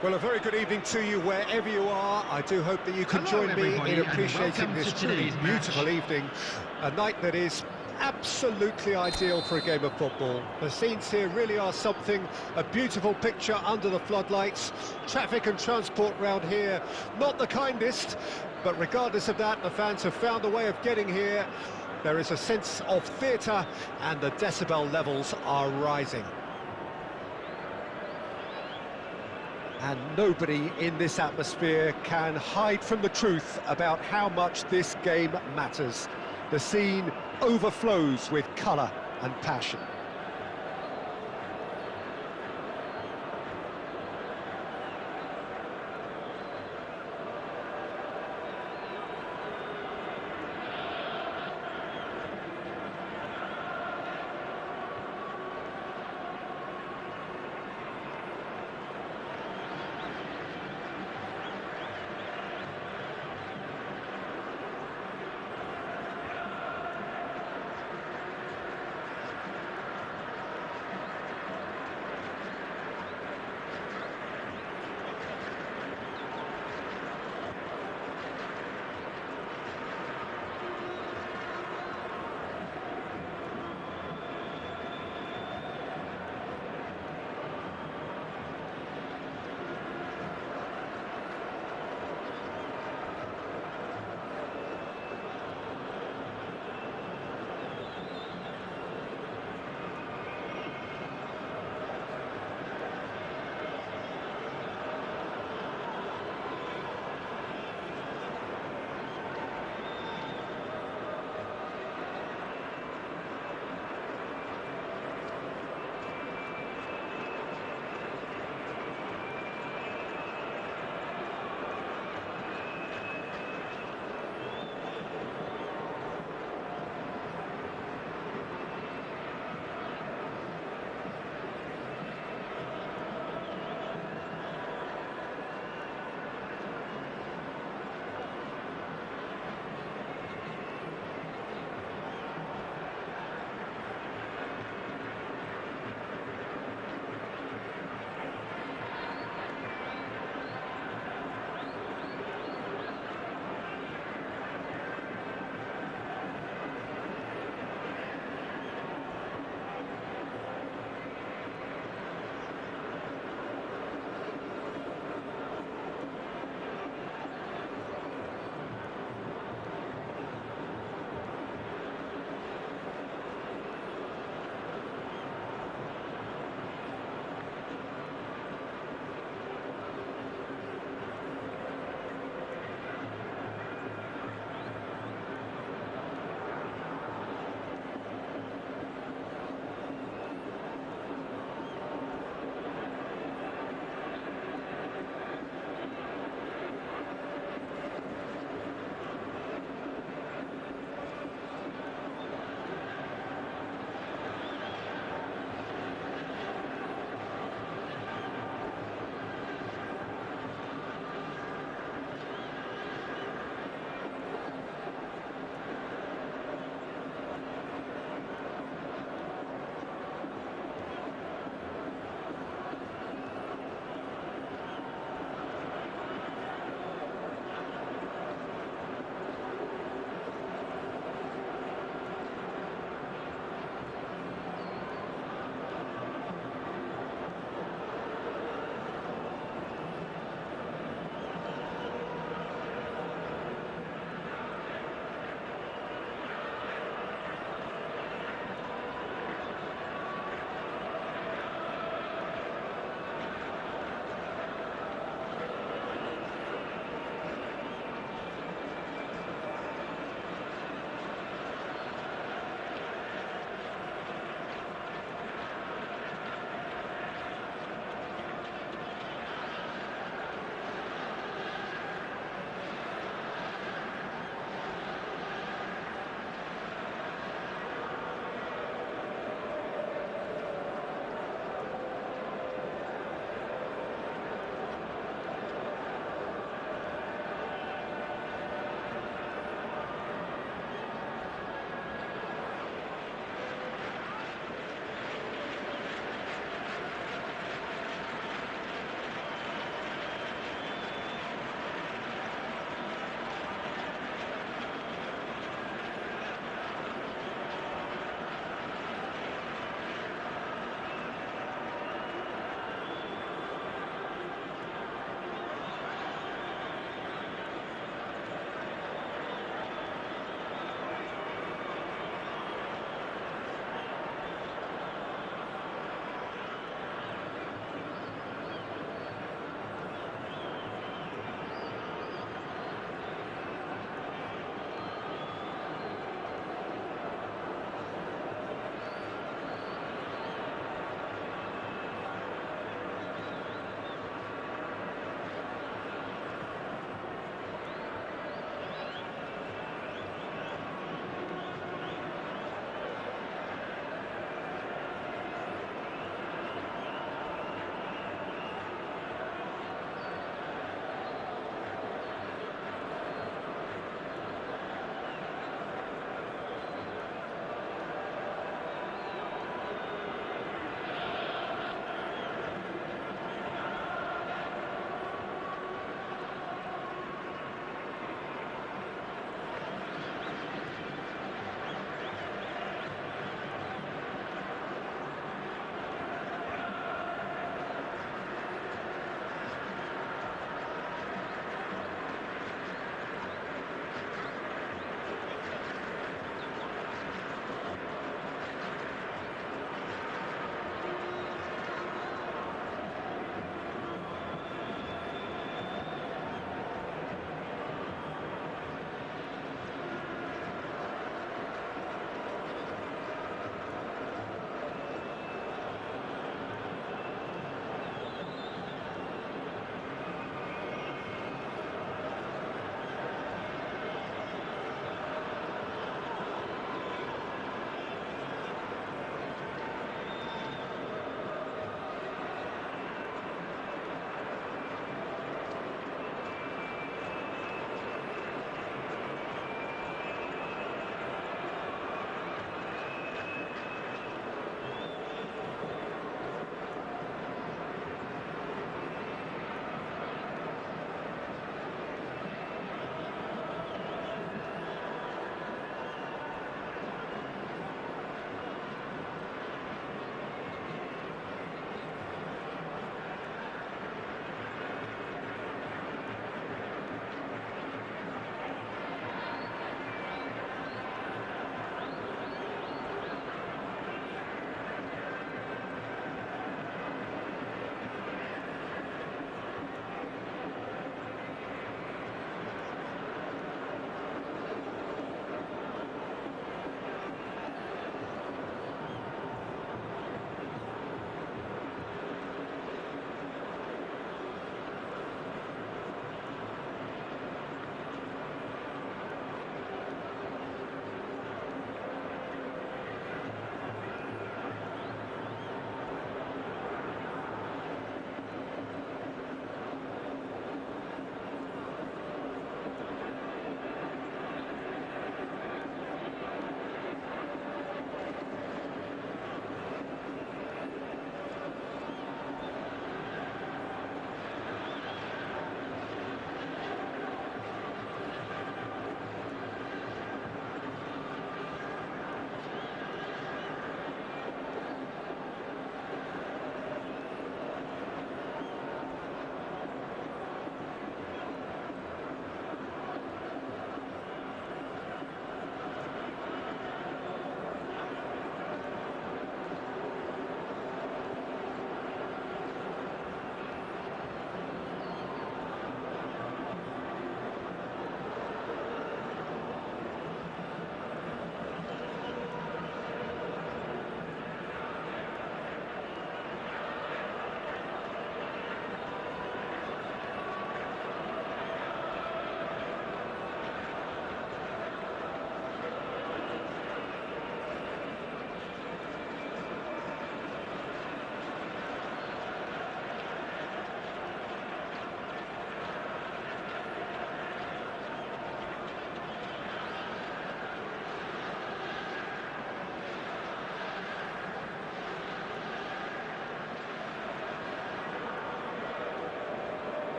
Well, a very good evening to you wherever you are. I do hope that you can join me in appreciating this truly beautiful evening, a night that is absolutely ideal for a game of football. The scenes here really are something, a beautiful picture under the floodlights. Traffic and transport round here, not the kindest, but regardless of that, the fans have found a way of getting here. There is a sense of theatre and the decibel levels are rising. And nobody in this atmosphere can hide from the truth about how much this game matters. The scene overflows with colour and passion.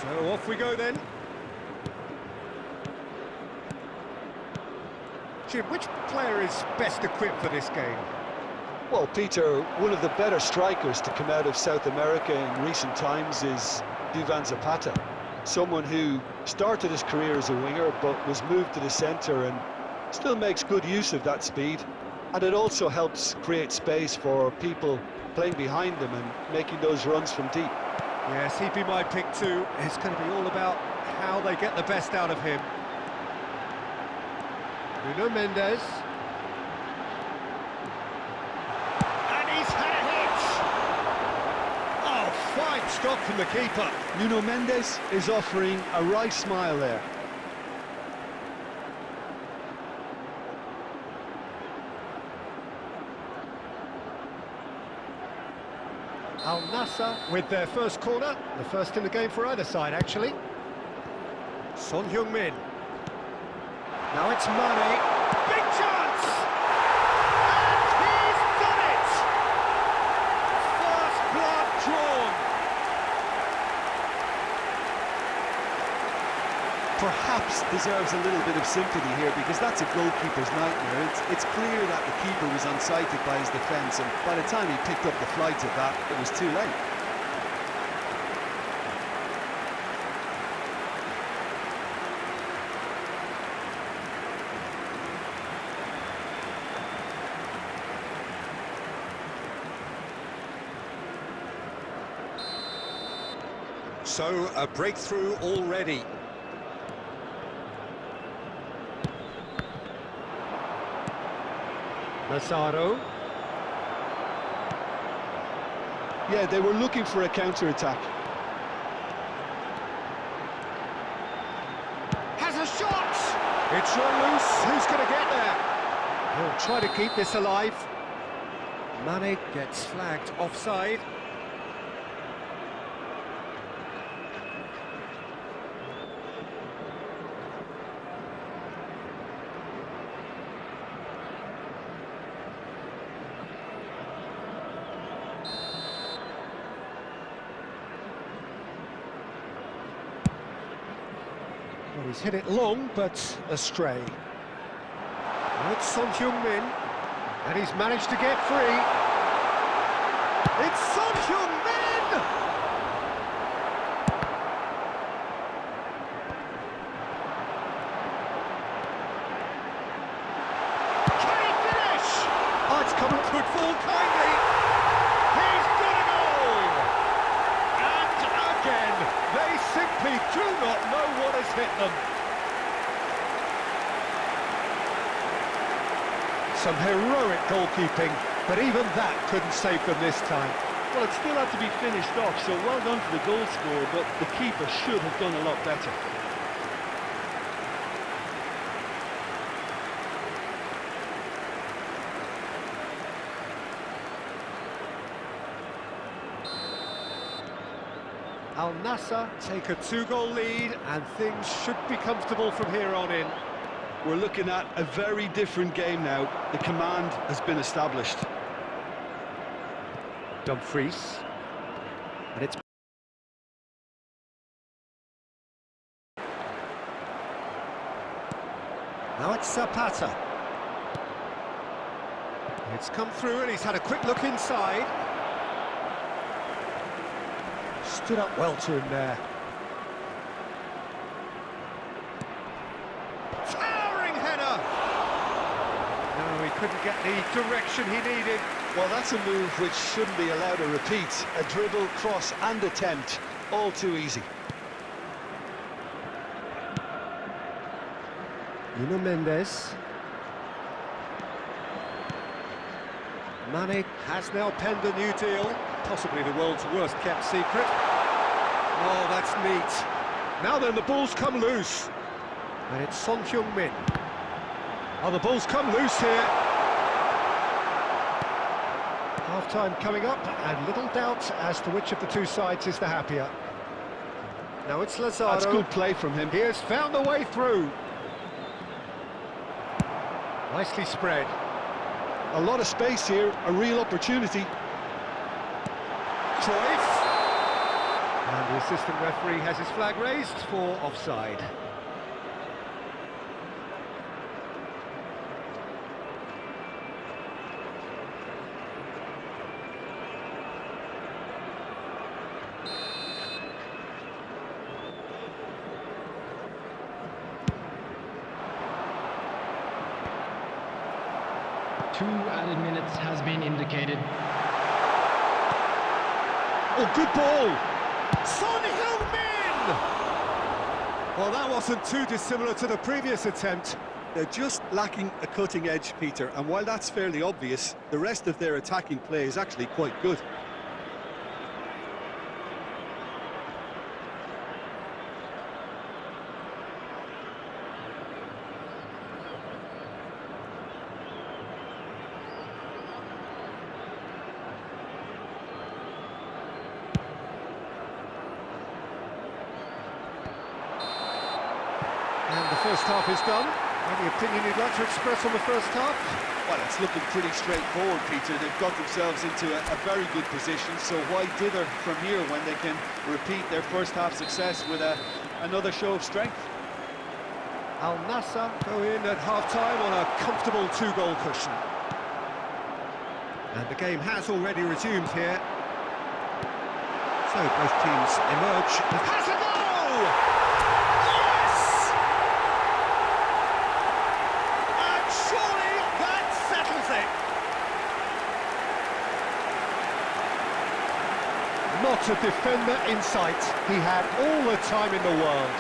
So off we go then. Jim, which player is best equipped for this game? Well, Peter, one of the better strikers to come out of South America in recent times is Duvan Zapata. Someone who started his career as a winger but was moved to the centre and still makes good use of that speed. And it also helps create space for people playing behind them and making those runs from deep. Yes, he'd be my pick too. It's going to be all about how they get the best out of him. Nuno Mendes. And he's had a hit! Oh, fine stop from the keeper. Nuno Mendes is offering a right smile there. Al Nassr with their first corner, the first in the game for either side, actually. Son Heung-min. Now it's Mane. Big chance! And he's done it! First blood drawn. Perhaps deserves a little bit of sympathy here because that's a goalkeeper's nightmare. It's clear that the keeper was unsighted by his defence, and by the time he picked up the flight of that, it was too late. So, a breakthrough already. Lazaro. Yeah, they were looking for a counter-attack. Has a shot! It's run loose. Who's going to get there? He'll try to keep this alive. Mane gets flagged offside. Well, he's hit it long, but astray. Now it's Son Heung-min, and he's managed to get free. It's Son Heung-min! Can he finish? Oh, it's coming football kindly. He's got a goal! And again, they simply do not know what has hit them. Some heroic goalkeeping, but even that couldn't save them this time. Well, it still had to be finished off, so well done for the goal scorer, but the keeper should have done a lot better. Al Nassr take a 2-goal lead, and things should be comfortable from here on in. We're looking at a very different game now. The command has been established. Dumfries. And it's... Now it's Zapata. It's come through and he's had a quick look inside. Stood up well to him there. Towering header! No, he couldn't get the direction he needed. Well, that's a move which shouldn't be allowed to repeat. A dribble, cross and attempt, all too easy. Nuno Mendes. Mane has now penned a new deal, possibly the world's worst kept secret. Oh, that's neat. Now then, the ball's come loose. And it's Son Heung-min. Oh, the ball's come loose here. Half-time coming up, and little doubt as to which of the two sides is the happier. Now it's Lazaro. That's good play from him. He has found a way through. Nicely spread. A lot of space here, a real opportunity. Cruyff. And The assistant referee has his flag raised for offside. Two added minutes has been indicated. Oh, good ball! Son Heung-min! Well, that wasn't too dissimilar to the previous attempt. They're just lacking a cutting edge, Peter, and while that's fairly obvious, the rest of their attacking play is actually quite good. And the first half is done. Any opinion you'd like to express on the first half? Well, it's looking pretty straightforward, Peter. They've got themselves into a very good position, so why dither from here when they can repeat their first half success with another show of strength? Al Nassr go in at half-time on a comfortable two-goal cushion. And the game has already resumed here. So both teams emerge. Has a goal! Yes! And surely that settles it. Not a defender in sight. He had all the time in the world.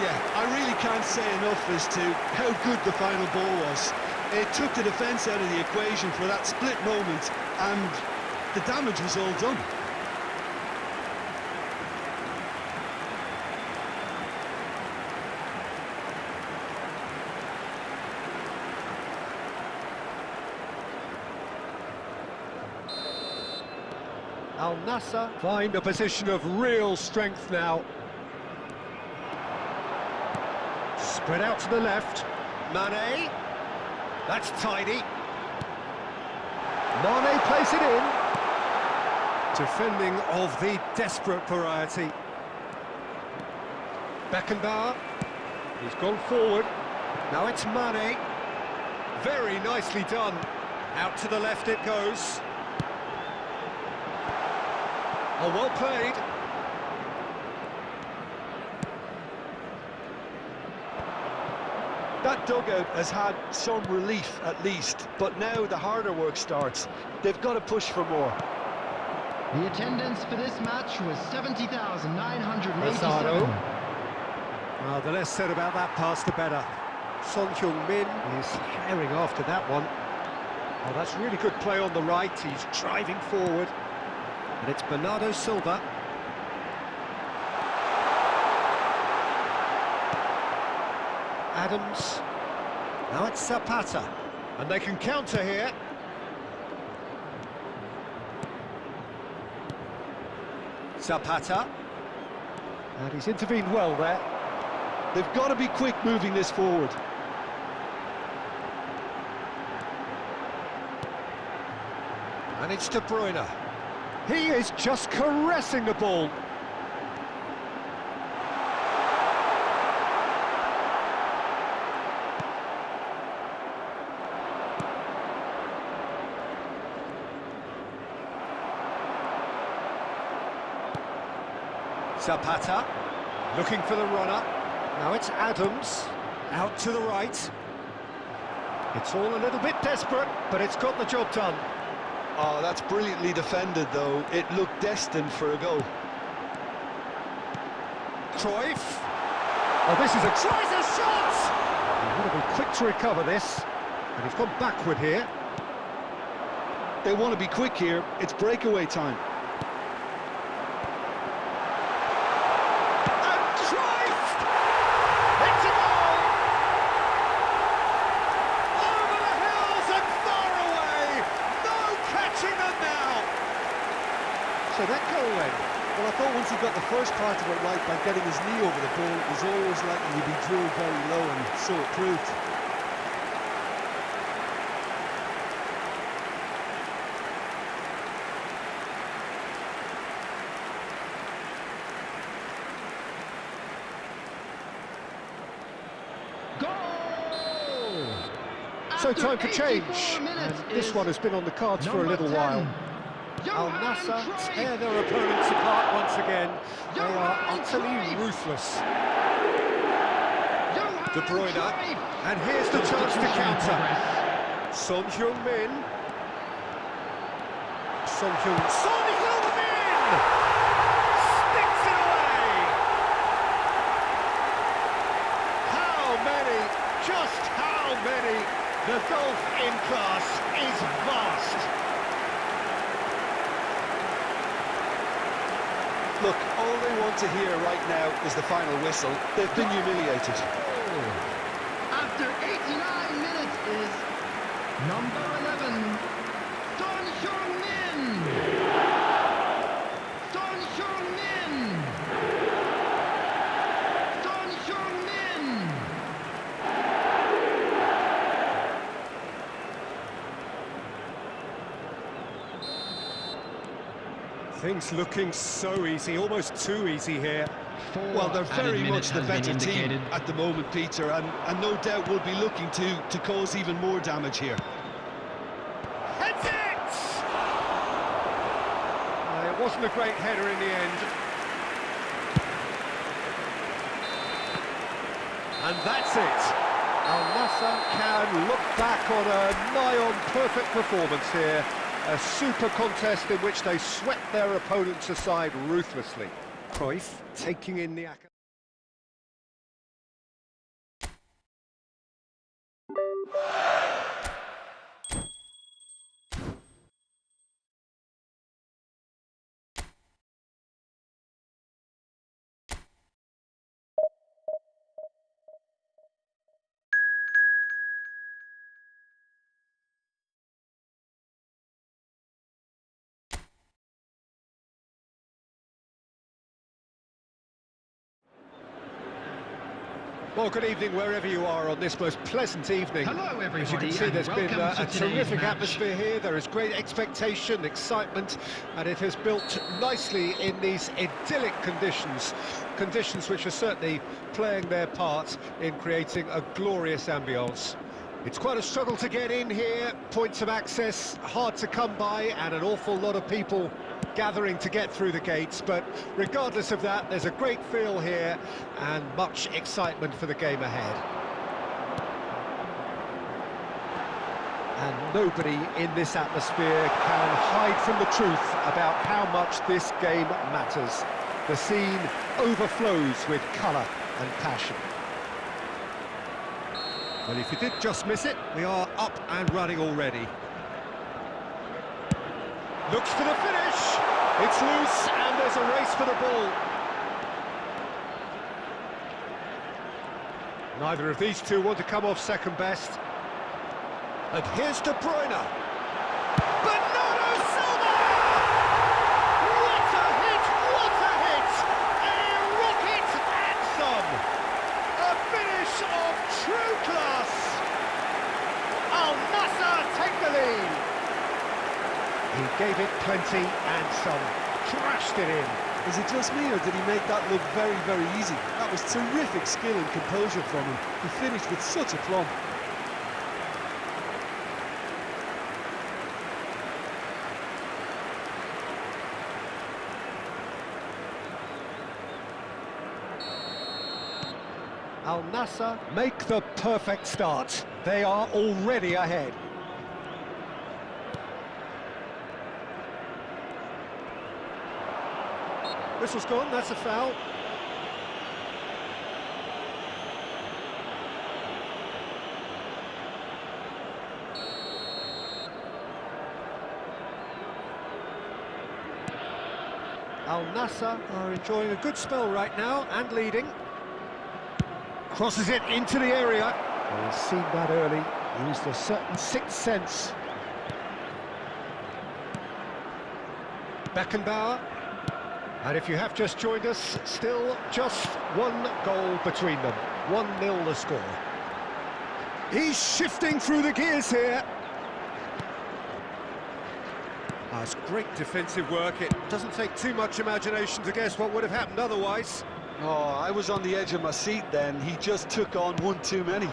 Yeah, I really can't say enough as to how good the final ball was. It took the defence out of the equation for that split moment, and the damage was all done. Al Nassr find a position of real strength now. Spread out to the left. Mane. That's tidy. Mane plays it in. Defending of the desperate variety. Beckenbauer. He's gone forward. Now it's Mane. Very nicely done. Out to the left it goes. Oh, well played. That dugout has had some relief at least, but now the harder work starts. They've got to push for more. The attendance for this match was 70,987. Well, the less said about that pass, the better. Son Heung-min is herring after that one. Oh, that's really good play on the right. He's driving forward. And it's Bernardo Silva. Adams. Now it's Zapata. And they can counter here. Zapata. And he's intervened well there. They've got to be quick moving this forward. And it's De Bruyne. He is just caressing the ball. Zapata, looking for the runner. Now it's Adams, out to the right. It's all a little bit desperate, but it's got the job done. Oh, that's brilliantly defended, though. It looked destined for a goal. Cruyff. Oh, this is a tries a shot! He would have been quick to recover this, and he's gone backward here. They want to be quick here. It's breakaway time. So that goal then? Well, I thought once he got the first part of it right by getting his knee over the ball, it was always likely to be drilled very low, and so it proved. Goal! So After time for 84 change. minutes And this is one has been on the cards for a number little 10, while. Al Johan Nassr Cruyff. tear their opponents apart once again. They are Johan utterly Cruyff. ruthless. Johan De Bruyne, Cruyff. and here's the chance to Substitution in counter. progress. Son Heung-min. Son Heung-min! Sticks it away! How many? Just how many? The gulf in class is vast. Look, all they want to hear right now is the final whistle. They've been humiliated. After 89 minutes is number 11, Son Heung-min. Son Heung-min. Son Heung-min. Things looking so easy, almost too easy here. Well, they're very Added much minutes the has been better team indicated. at the moment, Peter, and no doubt will be looking to cause even more damage here. Heads it! It wasn't a great header in the end. And that's it. Al Nassr can look back on a nigh-on perfect performance here. A super contest in which they swept their opponents aside ruthlessly. Cruyff taking in the accolade. Well, good evening wherever you are on this most pleasant evening. Hello, everybody, As you can see, and there's been welcome a to today's terrific match. atmosphere here. There is great expectation, excitement, and it has built nicely in these idyllic conditions. Conditions which are certainly playing their part in creating a glorious ambience. It's quite a struggle to get in here, points of access hard to come by, and an awful lot of people gathering to get through the gates, but regardless of that, there's a great feel here and much excitement for the game ahead. And nobody in this atmosphere can hide from the truth about how much this game matters. The scene overflows with colour and passion. Well, if you did just miss it, we are up and running already. Looks for the finish. It's loose, and there's a race for the ball. Neither of these two want to come off second best. And here's De Bruyne. Bernardo Silva! What a hit! What a hit! A rocket and some! A finish of true class! Al Nassr take the lead! He gave it plenty and some. Crashed it in. Is it just me, or did he make that look very, very easy? That was terrific skill and composure from him. He finished with such aplomb. Al Nassr make the perfect start. They are already ahead. Whistle's gone, that's a foul. Al Nassr are enjoying a good spell right now and leading. Crosses it into the area. Well, he's seen that early, used a certain sixth sense. Beckenbauer. And if you have just joined us, still just one goal between them. 1-0 the score. He's shifting through the gears here. That's great defensive work. It doesn't take too much imagination to guess what would have happened otherwise. Oh, I was on the edge of my seat then. He just took on one too many.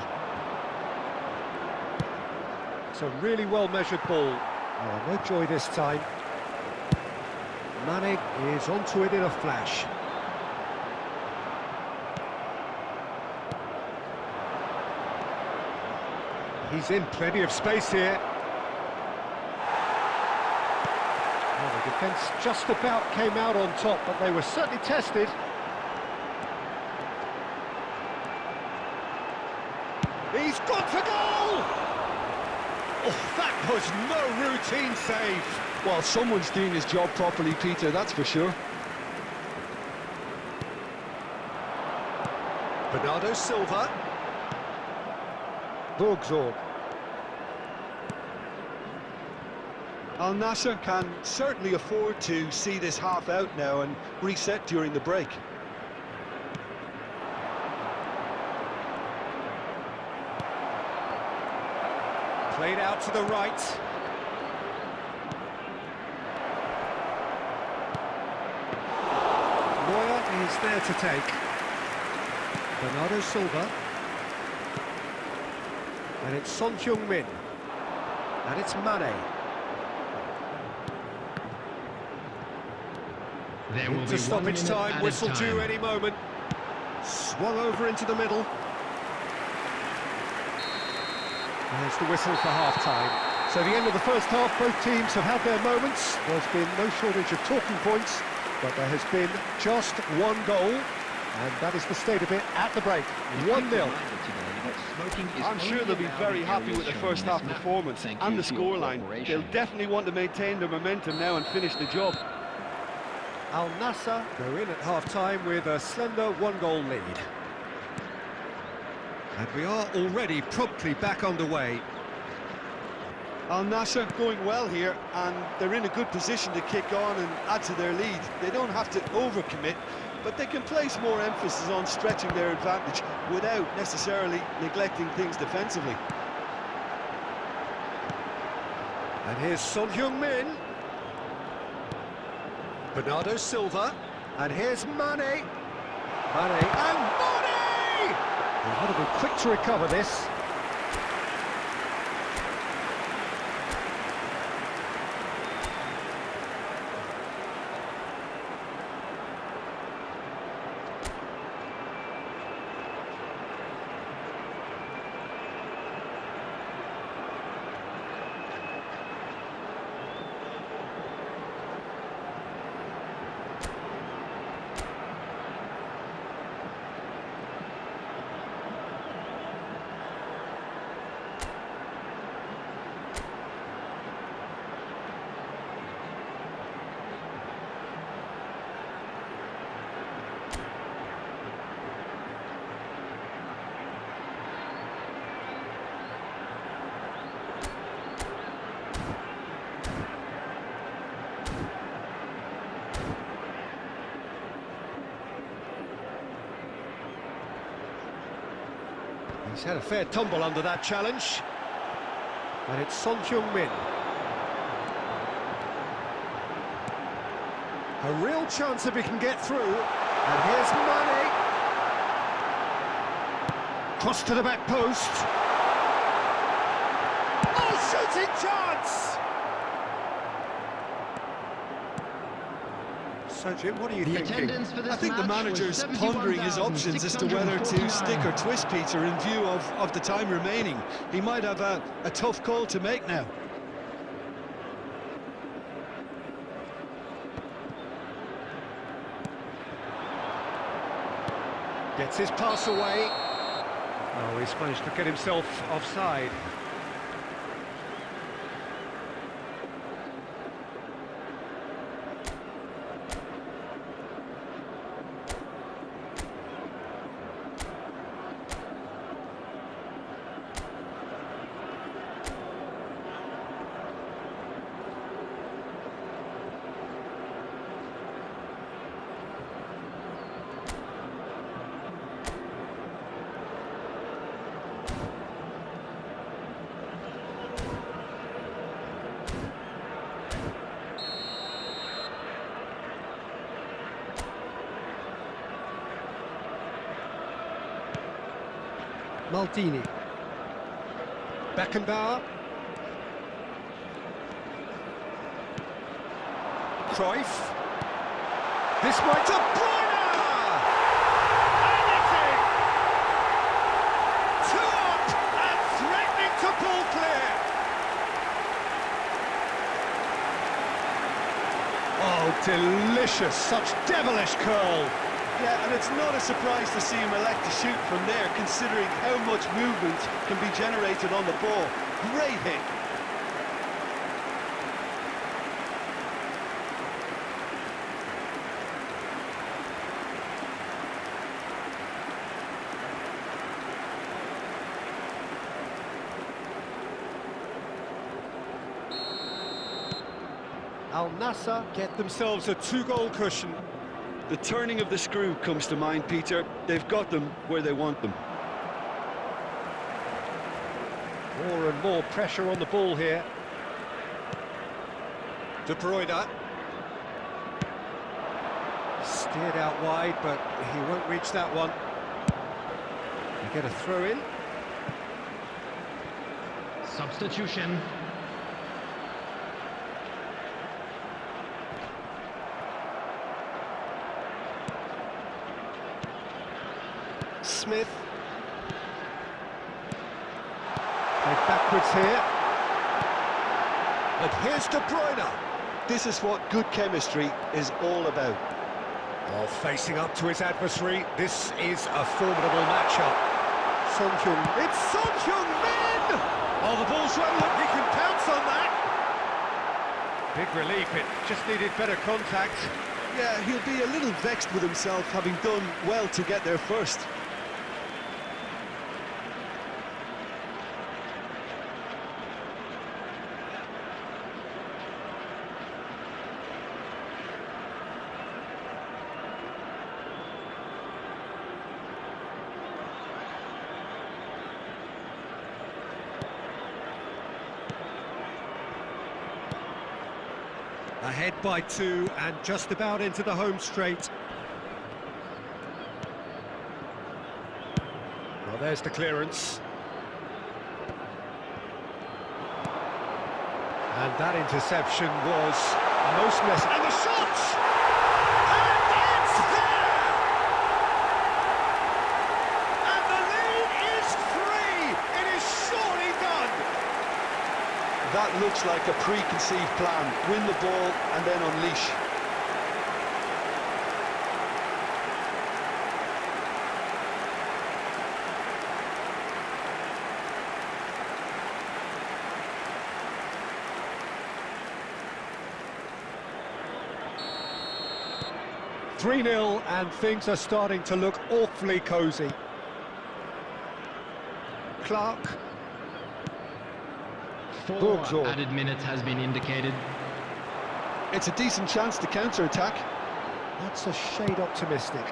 It's a really well-measured ball. Oh, no joy this time. Mane is onto it in a flash. He's in plenty of space here. Well, the defence just about came out on top, but they were certainly tested. He's gone for goal! Oh, that was no routine save. Well, someone's doing his job properly, Peter, that's for sure. Bernardo Silva. Borgzorg. Al Nassr can certainly afford to see this half out now and reset during the break. Played out to the right. Neuer is there to take. Bernardo Silva. And it's Son Heung-min. And it's Mane. Into stoppage time, whistle due any moment. Swung over into the middle. There's the whistle for half-time. So the end of the first half, both teams have had their moments. There's been no shortage of talking points, but there has been just one goal, and that is the state of it at the break. 1-0. I'm sure they'll be very happy with the first half performance and the scoreline. They'll definitely want to maintain their momentum now and finish the job. Al Nassr go in at half-time with a slender one-goal lead. And we are already promptly back underway. Al Nassr going well here, and they're in a good position to kick on and add to their lead. They don't have to overcommit, but they can place more emphasis on stretching their advantage without necessarily neglecting things defensively. And here's Son Heung-min. Bernardo Silva. And here's Mane. Mane and Mane! He's got to be quick to recover this. He's had a fair tumble under that challenge. And it's Son Heung-min. A real chance if he can get through. And here's Mane. Cross to the back post. Oh, shooting chance! So, Jim, what are you thinking? I think the manager's pondering his options as to whether to stick or twist, Peter, in view of the time remaining. He might have a tough call to make now. Gets his pass away. Oh, he's managed to get himself offside. Maldini. Beckenbauer. Cruyff. This might De Bruyne! And it's in! 2 up and threatening to pull clear. Oh, delicious, such devilish curl. Yeah, and it's not a surprise to see him elect to shoot from there, considering how much movement can be generated on the ball. Great hit. Al Nassr get themselves a 2-goal cushion. The turning of the screw comes to mind, Peter. They've got them where they want them. More and more pressure on the ball here. De Bruyne. Steered out wide, but he won't reach that one. They get a throw in. Substitution. Smith. They're backwards here. And here's De Bruyne. This is what good chemistry is all about. While facing up to his adversary, this is a formidable matchup. Son Heung. It's Son Heung-min! Oh, the ball's run. Look, he can pounce on that. Big relief. It just needed better contact. Yeah, he'll be a little vexed with himself, having done well to get there first. Ahead by 2 and just about into the home straight. Well, there's the clearance. And that interception was most necessary. And the shot! And it's there! And the lead is 3! It is surely done! That looks like a preconceived plan. Win the ball and then unleash. "3-0 and things are starting to look awfully cosy. Clark. 4 added minutes has been indicated. It's a decent chance to counter-attack. That's a shade optimistic.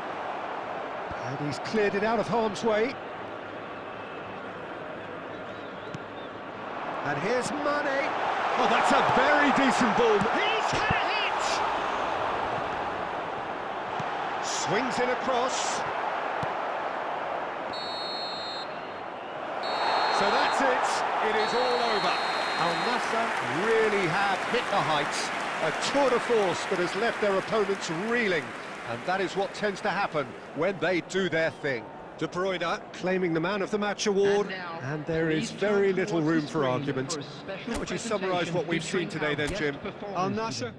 And he's cleared it out of harm's way. And here's Mane. Oh, that's a very decent ball. He's had a hit! Swings in across. So that's it. It is all over. Al Nassr really have hit the heights. A tour de force that has left their opponents reeling. And that is what tends to happen when they do their thing. De Bruyne claiming the Man of the Match award. And there is very little room for argument. How would you summarise what we've seen today then, Jim? Al Nassr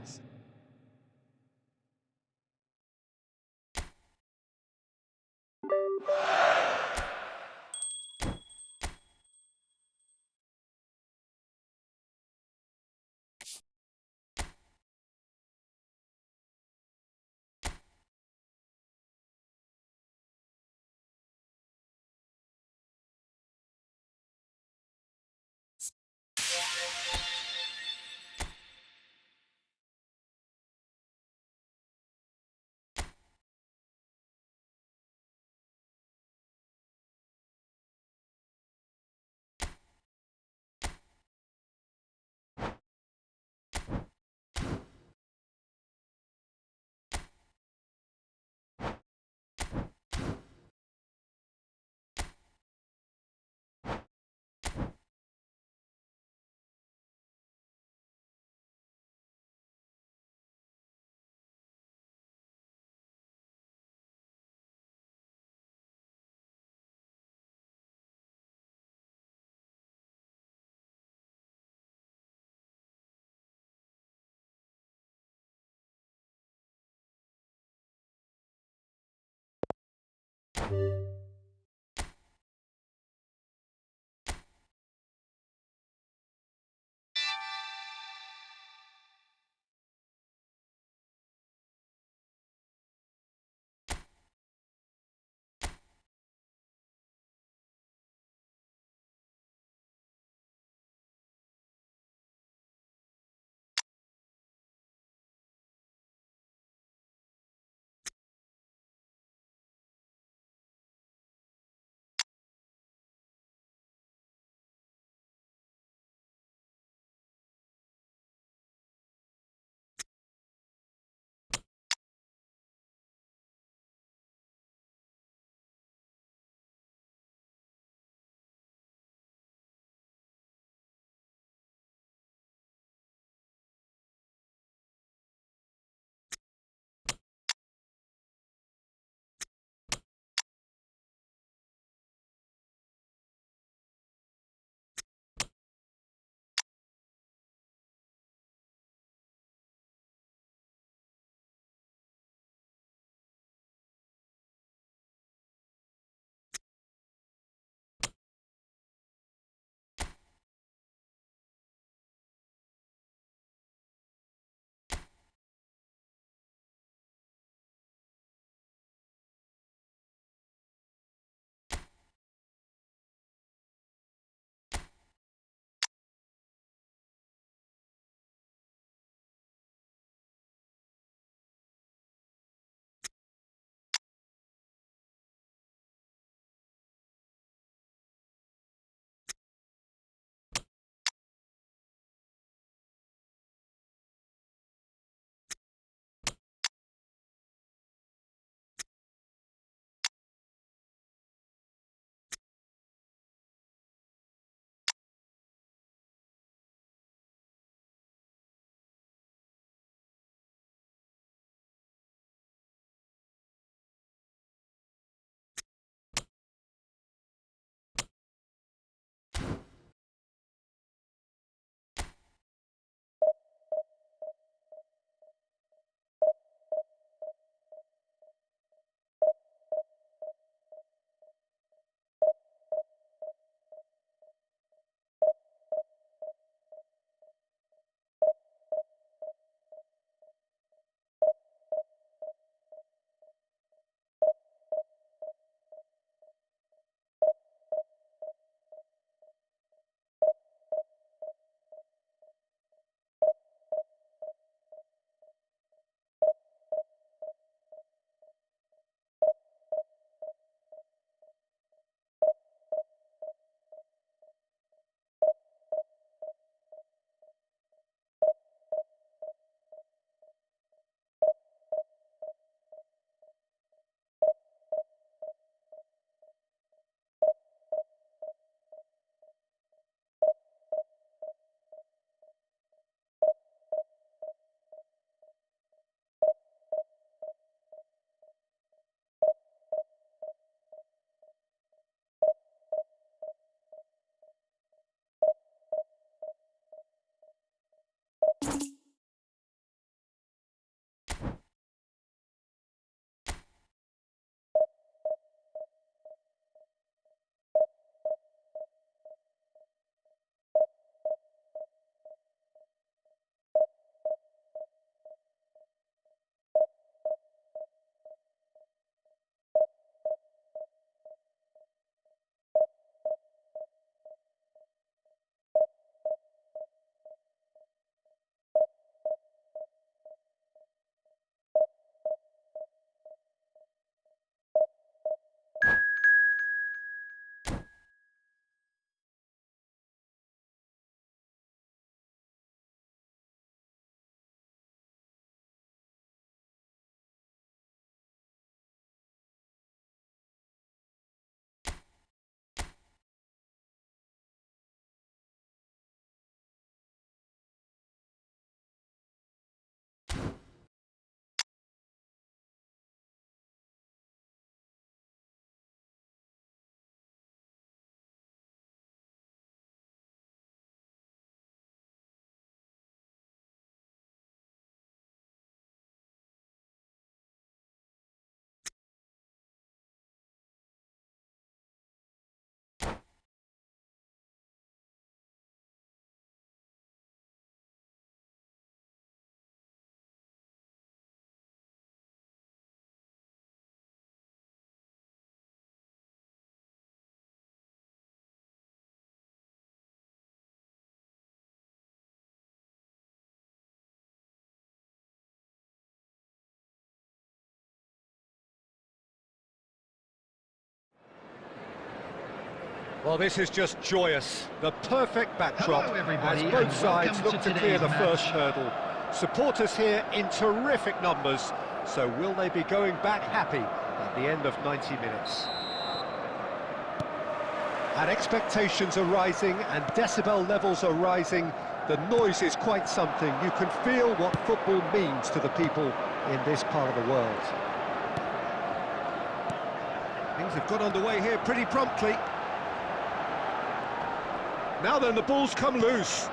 Well, this is just joyous. The perfect backdrop. Hello, everybody, as both and sides welcome look to to clear the today's first match. hurdle. Supporters here in terrific numbers. So will they be going back happy at the end of 90 minutes? And expectations are rising and decibel levels are rising. The noise is quite something. You can feel what football means to the people in this part of the world. Things have got underway here pretty promptly. Now then, the ball's come loose.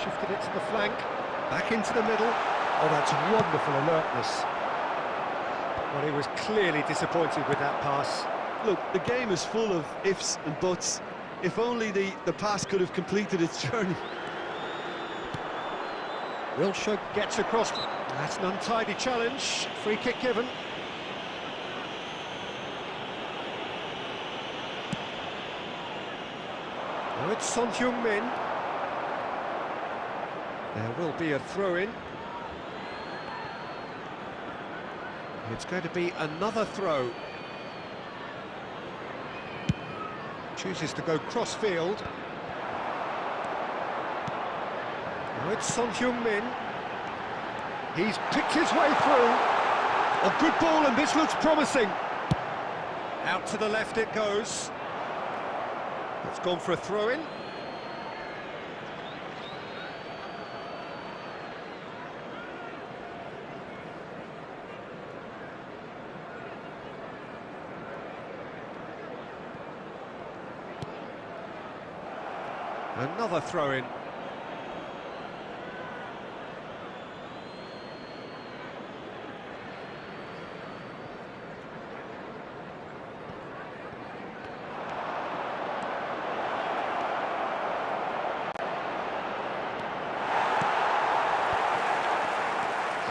Shifted it to the flank, back into the middle. Oh, that's wonderful alertness. Well, he was clearly disappointed with that pass. Look, the game is full of ifs and buts. If only the pass could have completed its journey. Wilshere gets across. That's an untidy challenge. Free kick given. Now it's Son Heung-min. There will be a throw-in. It's going to be another throw. Chooses to go cross-field. Now it's Son Heung-min. He's picked his way through. A good ball, and this looks promising. Out to the left it goes. It's gone for a throw-in. Another throw-in.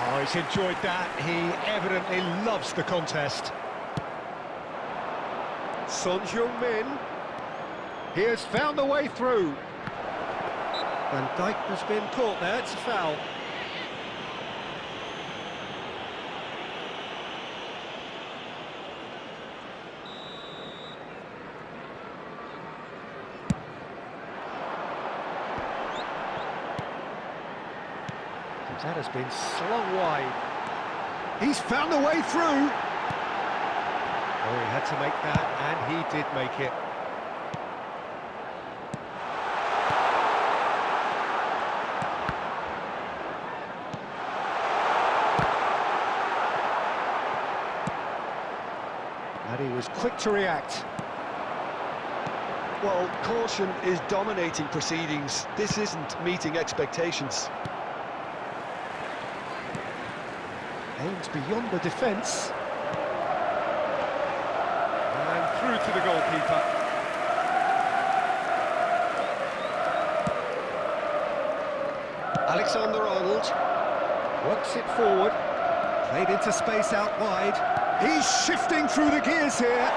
Oh, he's enjoyed that. He evidently loves the contest. Son Heung-min. He has found a way through. Van Dijk has been caught there, it's a foul. That has been slung wide. He's found a way through. Oh, he had to make that, and he did make it. And he was quick to react. Well, caution is dominating proceedings. This isn't meeting expectations. Aims beyond the defence. And through to the goalkeeper. Alexander-Arnold works it forward. Played into space out wide. He's shifting through the gears here.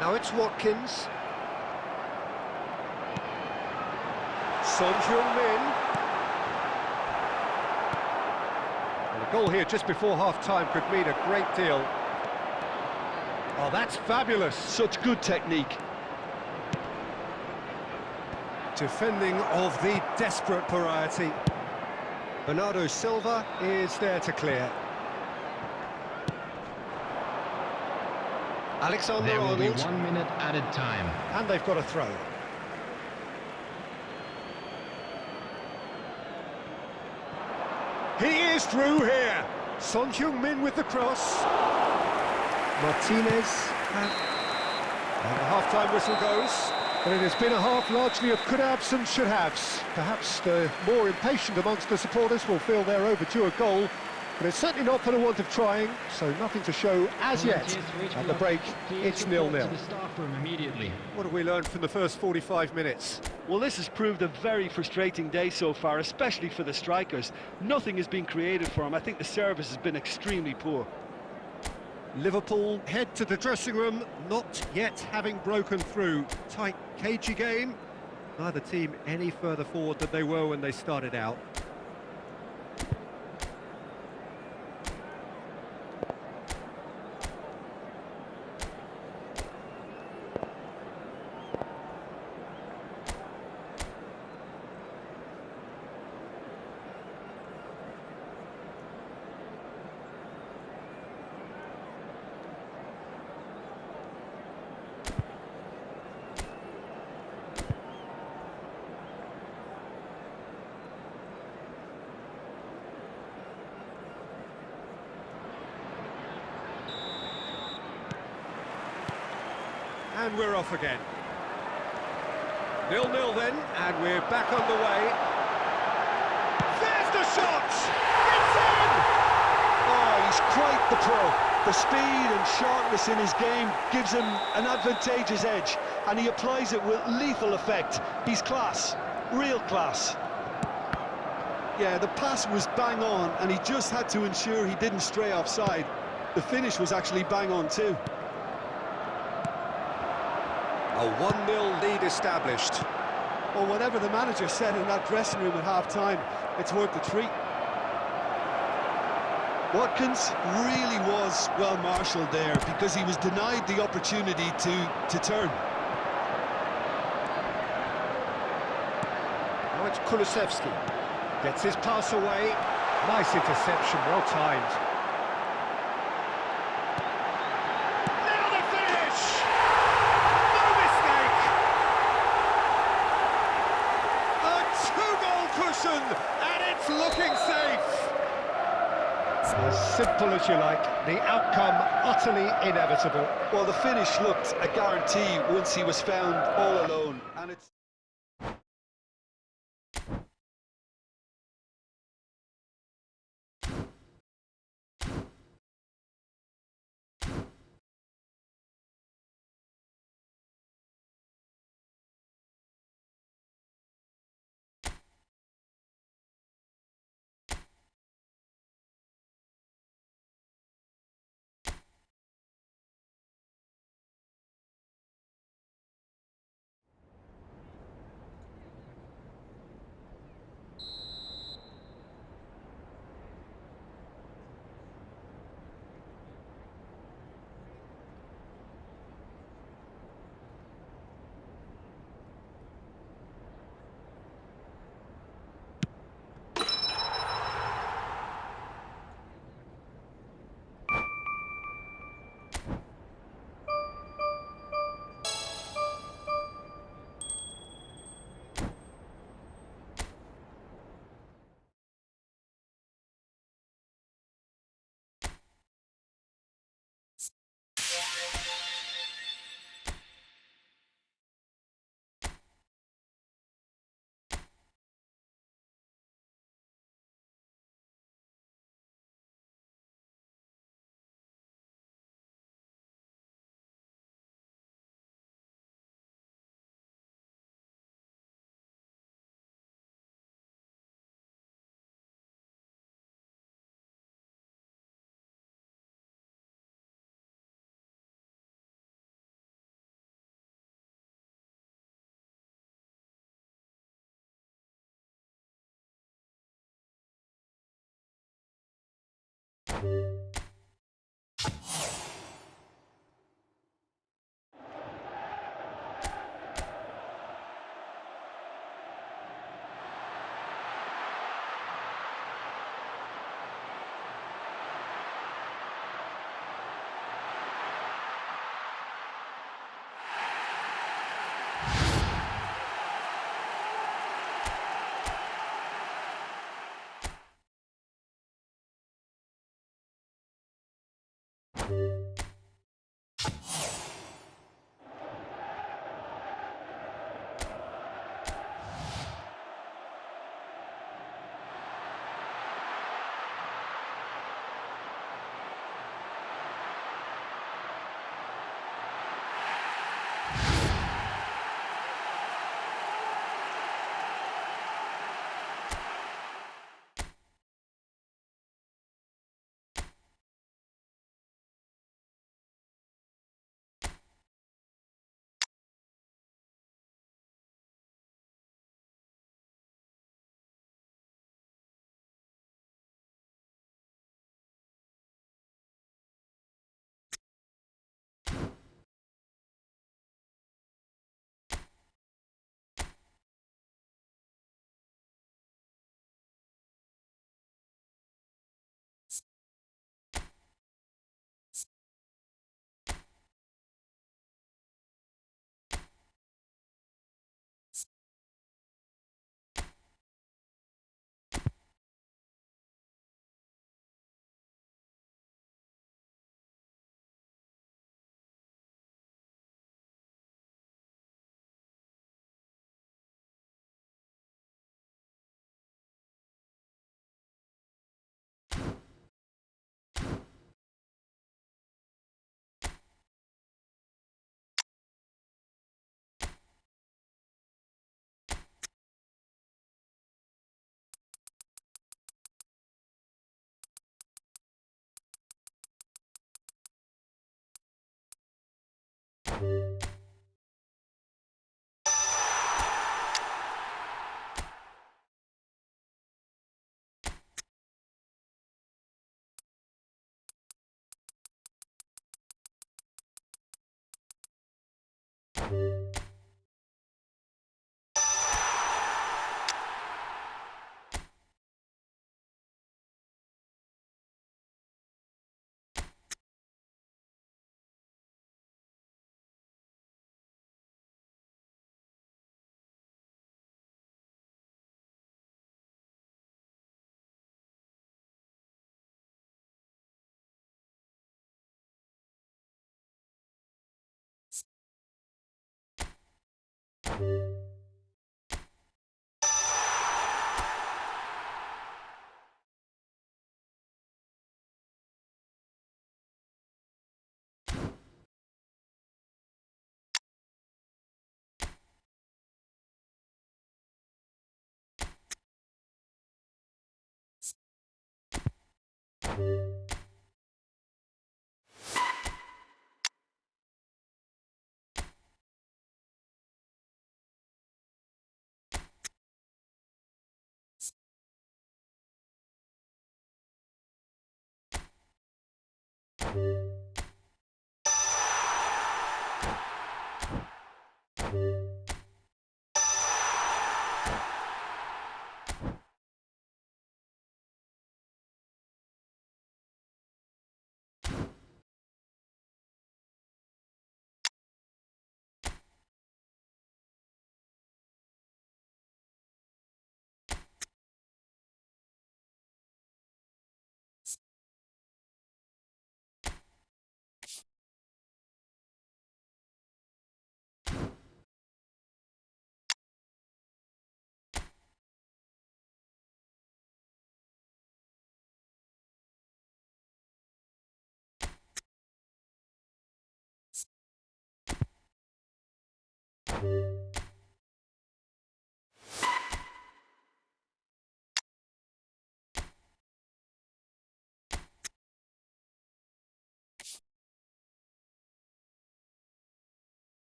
Now it's Watkins. Son Heung-min. Well, a goal here just before half-time could mean a great deal. Oh, that's fabulous. Such good technique. Defending of the desperate variety. Bernardo Silva is there to clear. There will be Alexander-Arnold. 1 minute added time. And they've got a throw. He is through here. Son Heung-min with the cross. Martinez. And the half-time whistle goes. But it has been a half largely of could-haves and should-haves. Perhaps the more impatient amongst the supporters will feel they're overdue a goal. But it's certainly not for the want of trying, so nothing to show as yet. At the break, it's 0-0. What have we learned from the first 45 minutes? Well, this has proved a very frustrating day so far, especially for the strikers. Nothing has been created for them. I think the service has been extremely poor. Liverpool head to the dressing room, not yet having broken through. Tight, cagey game. Neither team any further forward than they were when they started out. And we're off again. 0-0 then, and we're back on the way. There's the shot! It's in! Oh, he's quite the pro. The speed and sharpness in his game gives him an advantageous edge, and he applies it with lethal effect. He's class, real class. Yeah, the pass was bang on, and he just had to ensure he didn't stray offside. The finish was actually bang on too. A 1-0 lead established. Well, whatever the manager said in that dressing room at half-time, it's worth the treat. Watkins really was well marshalled there because he was denied the opportunity to turn. Now it's Kulusevski. Gets his pass away. Nice interception, well timed. Now the finish! No mistake! A two-goal cushion, and it's looking safe! As simple as you like, the outcome utterly inevitable. Well, the finish looked a guarantee once he was found all alone, and it's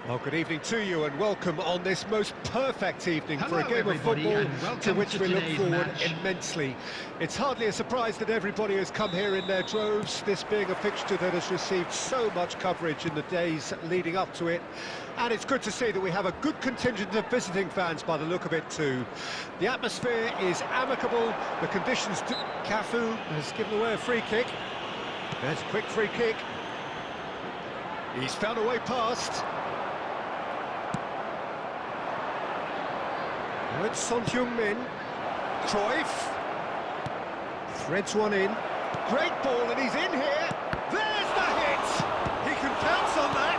Well, good evening to you and welcome on this most perfect evening for a game of football to which we look forward immensely. It's hardly a surprise that everybody has come here in their droves, this being a fixture that has received so much coverage in the days leading up to it. And it's good to see that we have a good contingent of visiting fans by the look of it too. The atmosphere is amicable, the conditions... Cafu has given away a free kick. There's a quick free kick. He's found a way past. It's Son Heung-min. Cruyff threads one in. Great ball, and he's in here. There's the hit. He can count on that.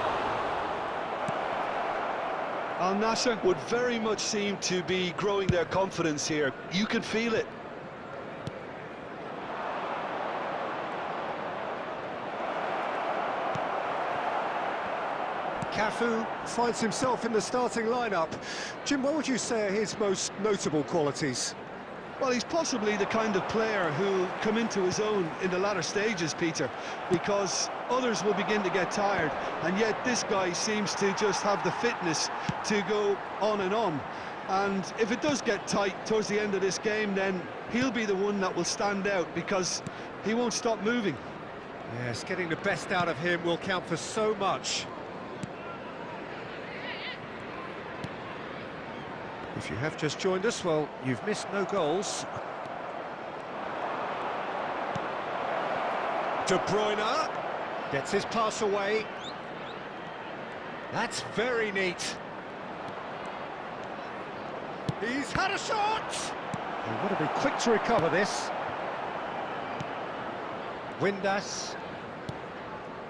Al Nassr would very much seem to be growing their confidence here. You can feel it. Cafu finds himself in the starting lineup. Jim, what would you say are his most notable qualities? Well, he's possibly the kind of player who'll come into his own in the latter stages, Peter, because others will begin to get tired, and yet this guy seems to just have the fitness to go on. And if it does get tight towards the end of this game, then he'll be the one that will stand out because he won't stop moving. Yes, getting the best out of him will count for so much. If you have just joined us, well, you've missed no goals. De Bruyne gets his pass away. That's very neat. He's had a shot! He'll want to be quick to recover this. Windass.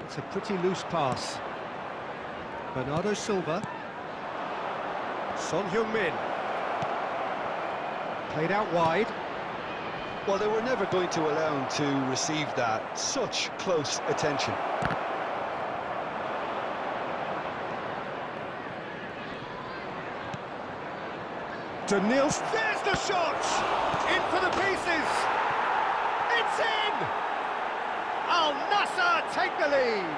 It's a pretty loose pass. Bernardo Silva. Son Heung-min. Played out wide. Well, they were never going to allow him to receive that. Such close attention. To Niels. There's the shot! In for the pieces! It's in! Al Nassr take the lead!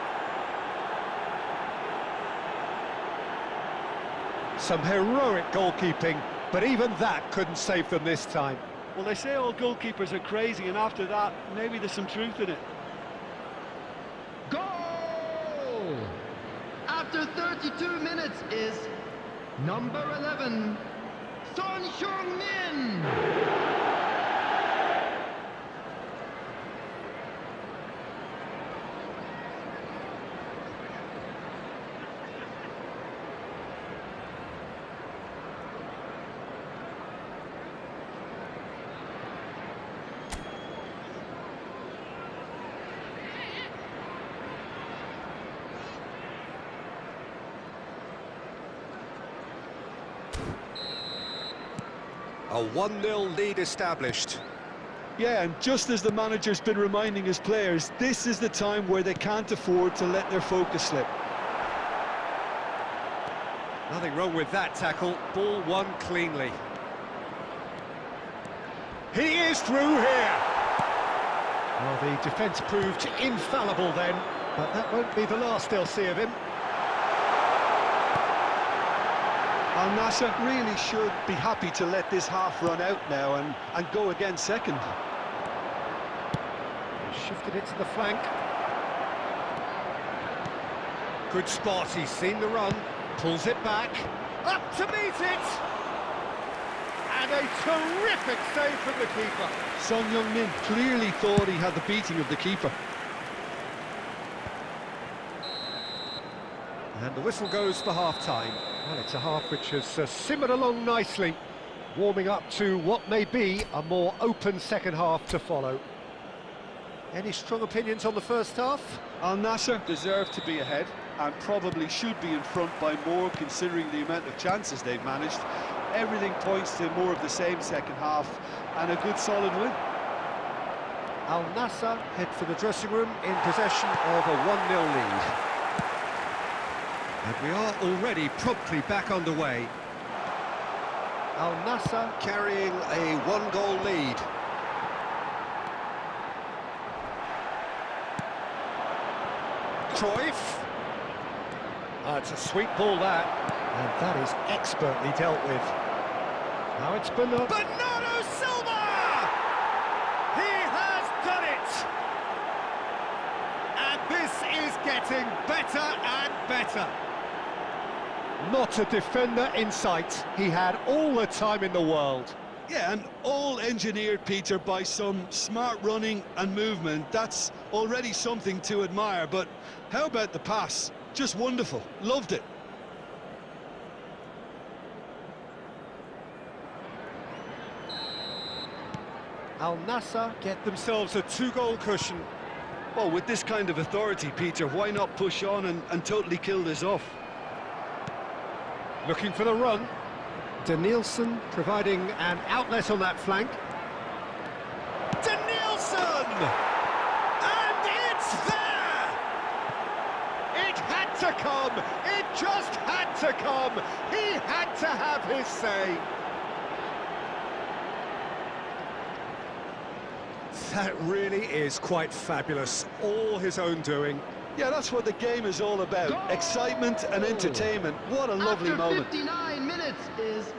Some heroic goalkeeping, but even that couldn't save them this time. Well, they say all goalkeepers are crazy, and after that, maybe there's some truth in it. Goal! After 32 minutes is number 11, Son Heung-min! A 1-0 lead established. Yeah, and just as the manager's been reminding his players, this is the time where they can't afford to let their focus slip. Nothing wrong with that tackle. Ball won cleanly. He is through here. Well, the defence proved infallible then, but that won't be the last they'll see of him. Al Nassr really should be happy to let this half run out now and go again second. Shifted it to the flank. Good spot, he's seen the run, pulls it back, up to meet it! And a terrific save from the keeper. Son Heung-min clearly thought he had the beating of the keeper. And the whistle goes for half-time. Well, it's a half which has simmered along nicely, warming up to what may be a more open second half to follow. Any strong opinions on the first half? Al Nassr Deserve to be ahead, and probably should be in front by more considering the amount of chances they've managed. Everything points to more of the same second half, and a good solid win. Al Nassr head for the dressing room in possession of a 1-0 lead. And we are already promptly back underway. Al Nassr carrying a 1-goal lead. Cruyff. It's a sweet ball, that. And that is expertly dealt with. Now it's Bernardo Silva! He has done it! And this is getting better and better. Not a defender in sight. He had all the time in the world. Yeah, and all engineered, Peter, by some smart running and movement. That's already something to admire, but how about the pass? Just wonderful. Loved it. Al Nassr get themselves a 2-goal cushion. Well, with this kind of authority, Peter, why not push on and totally kill this off? Looking for the run. Danielson providing an outlet on that flank. Danielson! And it's there! It had to come! It just had to come! He had to have his say! That really is quite fabulous. All his own doing. Yeah, that's what the game is all about. Goal! Excitement and entertainment. What a lovely moment. 59 minutes is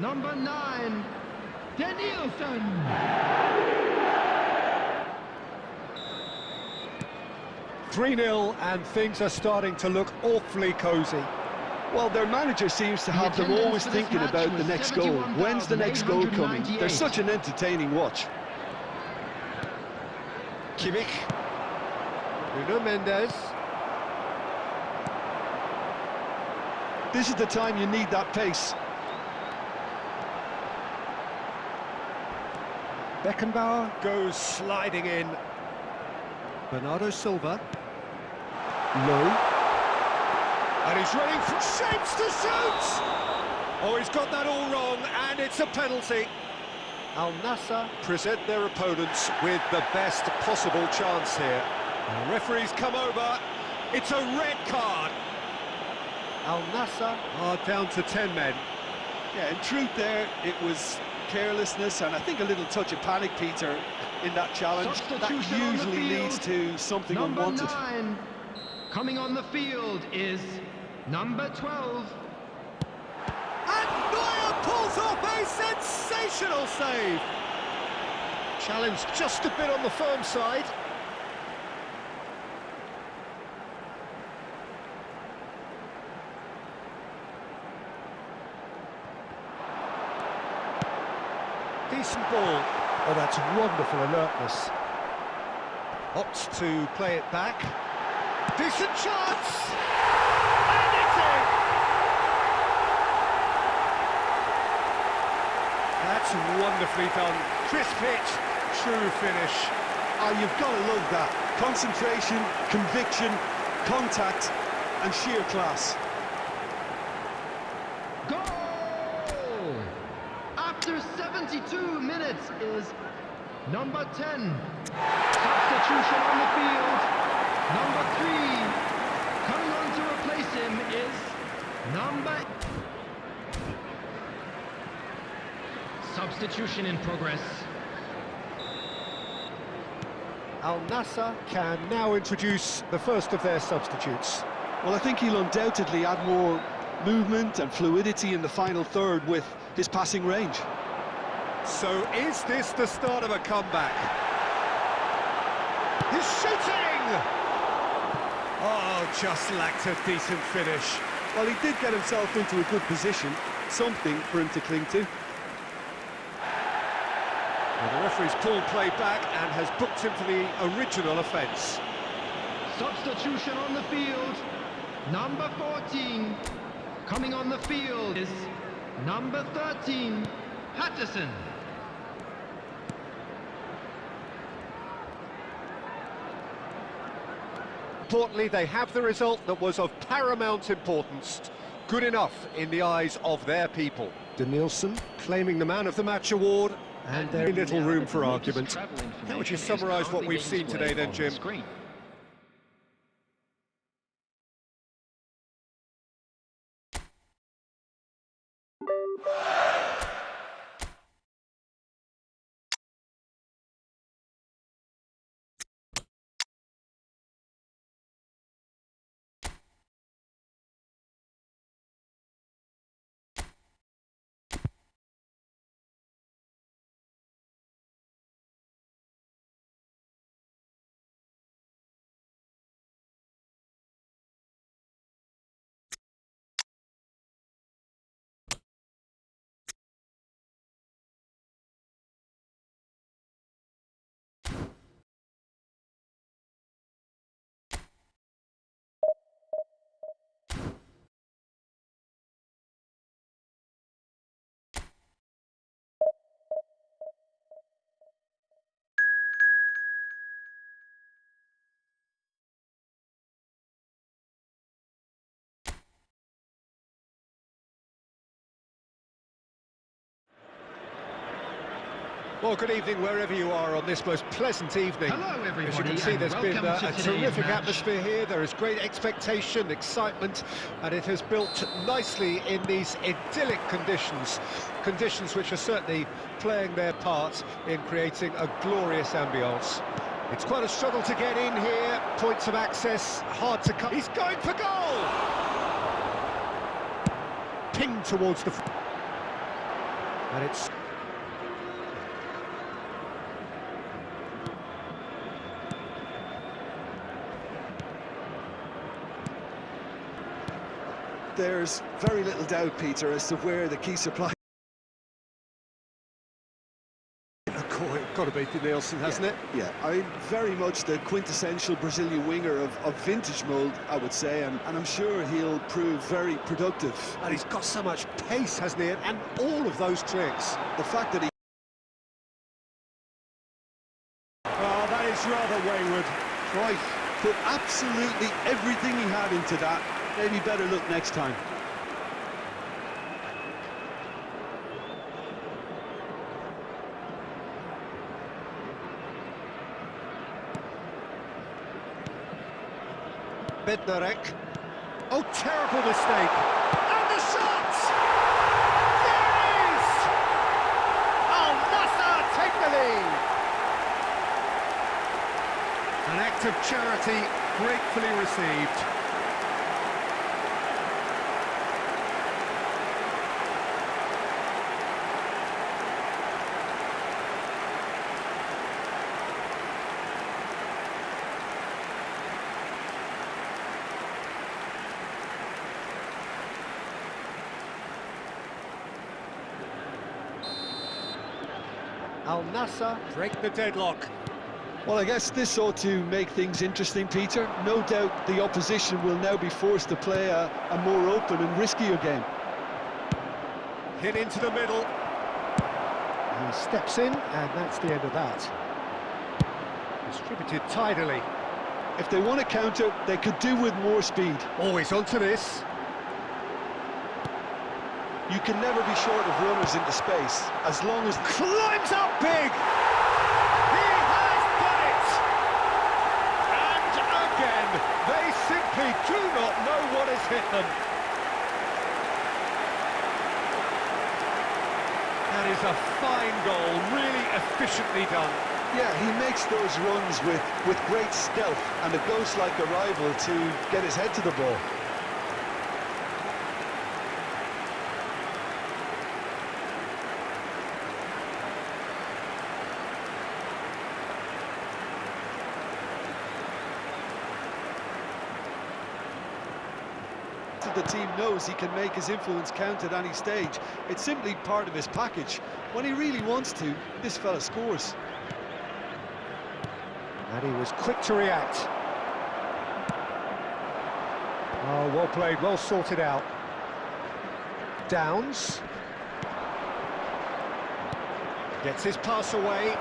number 9, Danielson. 3-0, and things are starting to look awfully cosy. Well, their manager seems to have them always thinking about the next goal. When's the next goal coming? They're such an entertaining watch. Kimmich. Bruno Mendes. This is the time you need that pace. Beckenbauer goes sliding in. Bernardo Silva. Low. And he's running from shapes to shoot! Oh, he's got that all wrong, and it's a penalty. Al Nassr present their opponents with the best possible chance here. The referee's come over. It's a red card. Al Nassr are down to 10 men. Yeah, in truth there, it was carelessness and I think a little touch of panic, Peter, in that challenge. That usually leads to something unwanted. Number 9 coming on the field is number 12. And Neuer pulls off a sensational save. Challenge just a bit on the firm side. Decent ball. Oh, that's wonderful alertness. Opts to play it back. Decent chance! And it's in! That's wonderfully done. Crisp hit, true finish. Oh, you've got to love that. Concentration, conviction, contact, and sheer class. Goal! After 72 minutes is number 10. Substitution on the field. Number 3. Coming on to replace him is number... Substitution in progress. Al Nassr can now introduce the first of their substitutes. Well, I think he'll undoubtedly add more movement and fluidity in the final third with his passing range. So is this the start of a comeback? He's shooting! Oh, just lacked a decent finish. Well, he did get himself into a good position, something for him to cling to. Well, the referee's pulled play back and has booked him for the original offence. Substitution on the field. Number 14. Coming on the field is number 13, Patterson. Importantly, they have the result that was of paramount importance. Good enough in the eyes of their people. Danielson claiming the Man of the Match award, and very little room for argument. How would you summarise what we've seen today then, Jim? Well, good evening wherever you are on this most pleasant evening. Hello, everybody, as you can see, there's been welcome to a today's terrific match. atmosphere here. There is great expectation, excitement, and it has built nicely in these idyllic conditions. Conditions which are certainly playing their part in creating a glorious ambience. It's quite a struggle to get in here. Points of access, hard to cut. He's going for goal! Pinged towards the... And it's... There's very little doubt, Peter, as to where the key supply... Got to be Nielsen, hasn't it? Yeah, I mean, very much the quintessential Brazilian winger of vintage mould, I would say, and I'm sure he'll prove very productive. And he's got so much pace, hasn't he? And all of those tricks. The fact that he... Oh, that is rather wayward. Right, put absolutely everything he had into that. Maybe better look next time. Bednarek. Oh, terrible mistake. And the shot! There it is! Al-Nassr take the lead. An act of charity gratefully received. Al-Nassr break the deadlock. Well, I guess this ought to make things interesting, Peter. No doubt the opposition will now be forced to play a more open and riskier game. Hit into the middle. He steps in, and that's the end of that. Distributed tidily. If they want to counter, they could do with more speed. Always onto this. You can never be short of runners into space, as long as... Climbs up big! He has done it! And again, they simply do not know what has hit them. That is a fine goal, really efficiently done. Yeah, he makes those runs with great stealth and a ghost-like arrival to get his head to the ball. The team knows he can make his influence count at any stage. It's simply part of his package. When he really wants to, this fella scores. And he was quick to react. Oh, well played, well sorted out. Downs. Gets his pass away.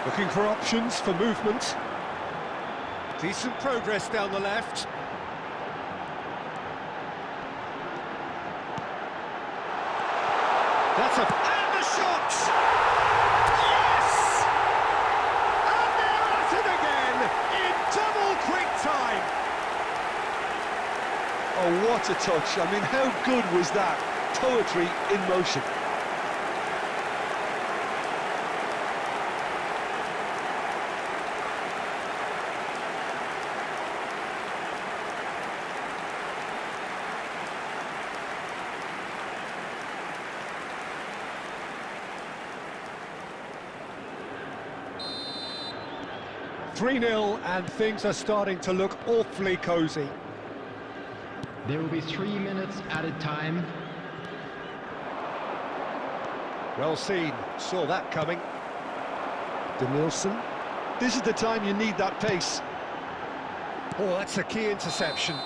Looking for options for movement. Decent progress down the left. That's a... And the shot! Yes! And they're at it again in double quick time. Oh, what a touch. I mean, how good was that? Poetry in motion. "3-0, and things are starting to look awfully cosy. There will be 3 minutes added time. Well seen, saw that coming. Nielsen. This is the time you need that pace. Oh, that's a key interception.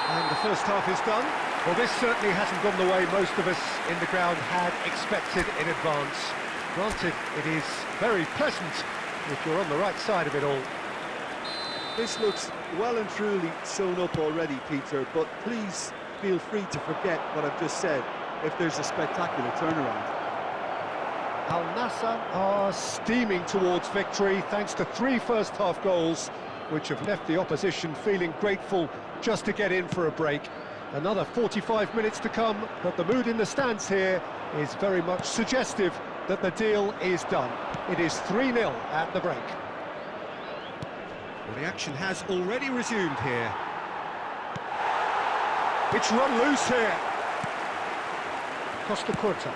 And the first half is done. Well, this certainly hasn't gone the way most of us in the ground had expected in advance. Granted, it is very pleasant if you're on the right side of it all. This looks well and truly sewn up already, Peter, but please feel free to forget what I've just said if there's a spectacular turnaround. Al Nassr are steaming towards victory thanks to 3 first-half goals, which have left the opposition feeling grateful just to get in for a break. Another 45 minutes to come, but the mood in the stands here is very much suggestive that the deal is done. It is 3-0 at the break. Well, the action has already resumed here. It's run loose here. Costa Curta.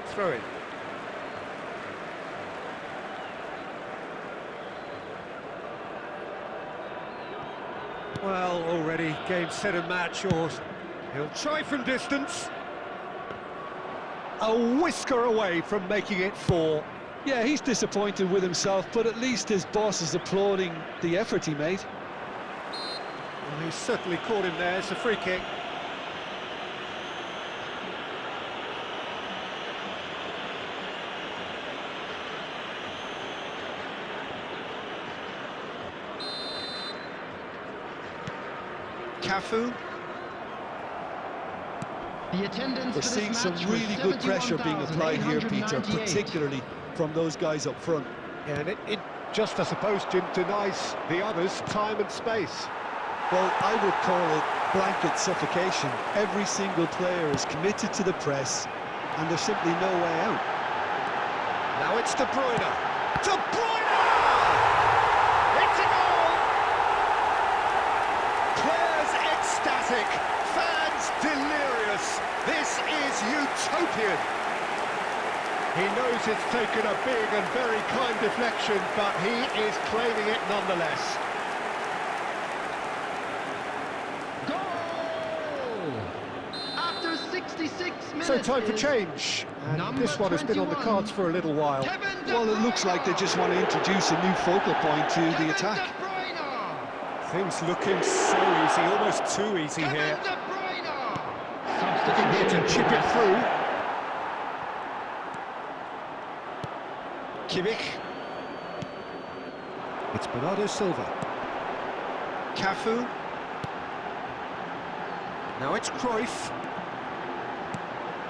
Throw in. Well, already game, set and match, or he'll try from distance. A whisker away from making it 4. Yeah, he's disappointed with himself, but at least his boss is applauding the effort he made. Well, he's certainly caught him there. It's a free kick. Cafu. The attendance We're for this seeing some match really was good pressure being applied here, Peter, 71,898. particularly from those guys up front. And it just, I suppose, Jim, denies the others time and space. Well, I would call it blanket suffocation. Every single player is committed to the press, and there's simply no way out. Now it's De Bruyne. De Bruyne! It's a goal! Players ecstatic, fans delirious. This is utopian. He knows it's taken a big and very kind deflection, but he is claiming it nonetheless. Goal! After 66 minutes. So time for is change. And number this one has been on the 21, cards for a little while. Kevin De Well, it looks like they just want to introduce a new focal point to Kevin the attack. De Bruyne! Things looking so easy, almost too easy Kevin here. De Bruyne! Looking here to Substitution. chip it through. Kimmich. It's Bernardo Silva. Cafu. Now it's Cruyff.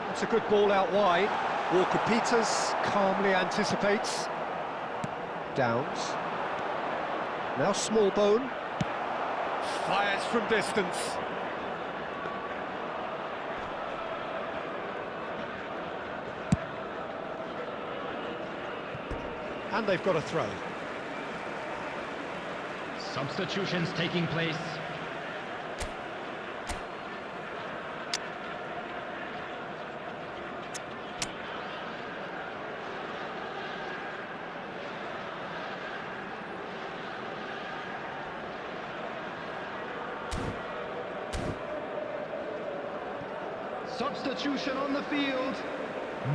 That's a good ball out wide. Walker Peters calmly anticipates. Downs. Now Smallbone. Fires from distance. And they've got a throw. Substitutions taking place. Substitution on the field.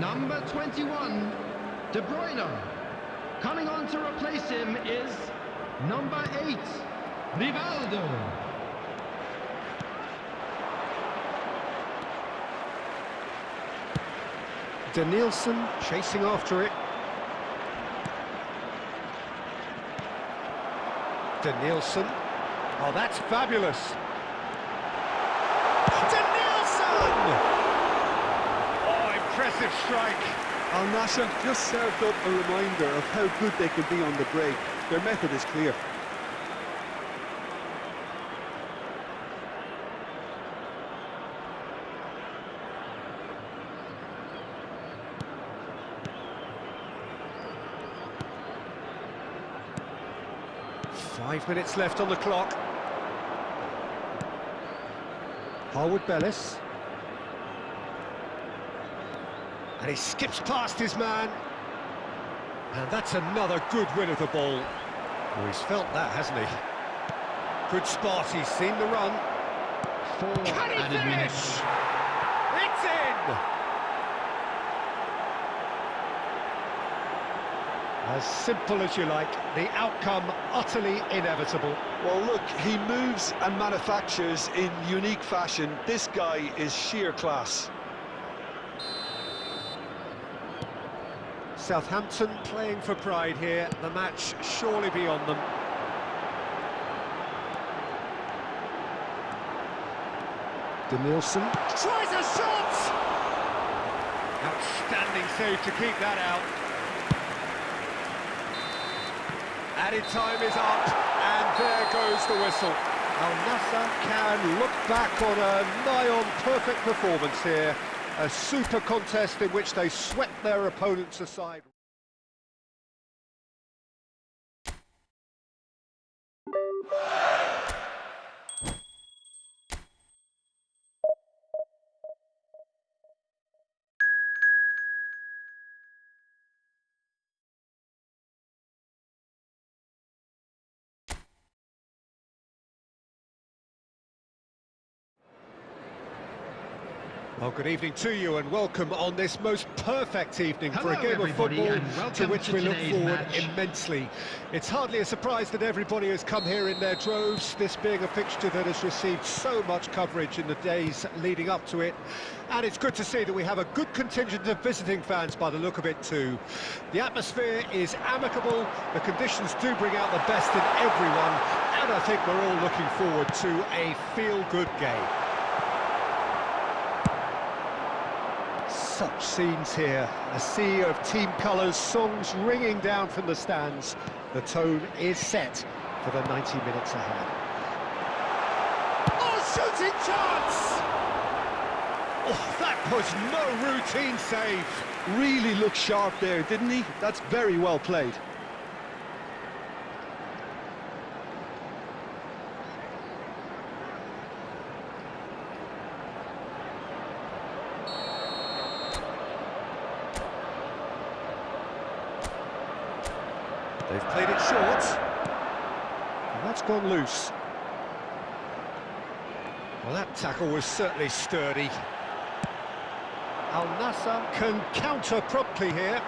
Number 21, De Bruyne. Coming on to replace him is number 8, Rivaldo. Danielson chasing after it. Danielson. Oh, that's fabulous. Danielson! Oh, impressive strike. Al Nassr just served up a reminder of how good they can be on the break. Their method is clear. Five minutes left on the clock. Harwood Bellis. And he skips past his man. And that's another good win of the ball. Oh, he's felt that, hasn't he? Good spot, he's seen the run. 4 Can he added finish? minutes. It's in! As simple as you like, the outcome utterly inevitable. Well, look, he moves and manufactures in unique fashion. This guy is sheer class. Southampton playing for pride here, the match surely beyond them. Denilson. Tries a shot! Outstanding save to keep that out. Added time is up, and there goes the whistle. Al Nassr can look back on a nigh-on perfect performance here. A super contest in which they swept their opponents aside. Well, good evening to you and welcome on this most perfect evening for a game of football to which we look forward immensely. It's hardly a surprise that everybody has come here in their droves, this being a fixture that has received so much coverage in the days leading up to it. And it's good to see that we have a good contingent of visiting fans by the look of it too. The atmosphere is amicable, the conditions do bring out the best in everyone, and I think we're all looking forward to a feel-good game. Such scenes here, a sea of team colours, songs ringing down from the stands. The tone is set for the 90 minutes ahead. Oh, shooting chance! Oh, that was no routine save. Really looked sharp there, didn't he? That's very well played. They've played it short, and that's gone loose. Well, that tackle was certainly sturdy. Al Nassr can counter promptly here.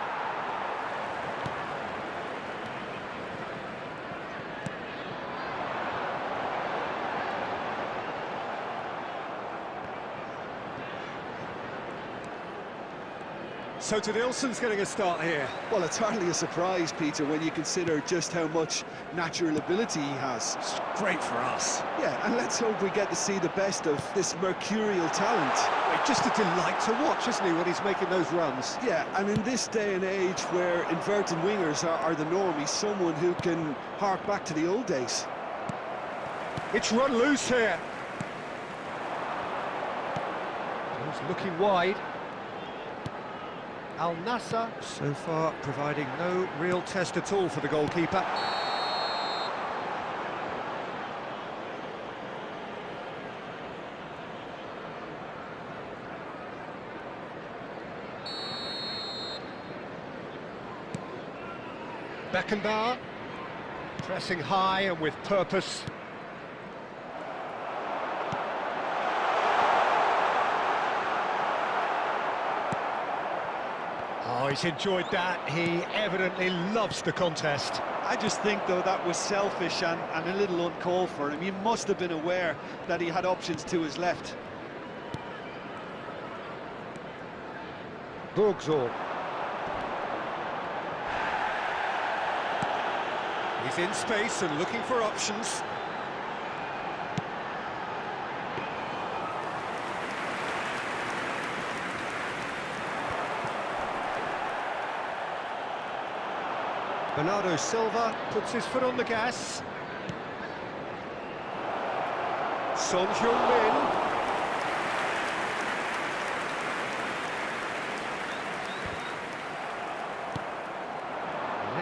So Denilson's getting a start here. Well, it's hardly a surprise, Peter, when you consider just how much natural ability he has. It's great for us. Yeah, and let's hope we get to see the best of this mercurial talent. Just a delight to watch, isn't he, when he's making those runs? Yeah, and in this day and age where inverted wingers are the norm, he's someone who can hark back to the old days. It's run loose here. He's looking wide. Al Nassr so far providing no real test at all for the goalkeeper. Beckenbauer pressing high and with purpose. Oh, he's enjoyed that. He evidently loves the contest. I just think, though, that was selfish and a little uncalled for him. He must have been aware that he had options to his left. Burgzor. He's in space and looking for options. Bernardo Silva puts his foot on the gas. Son Heung-min.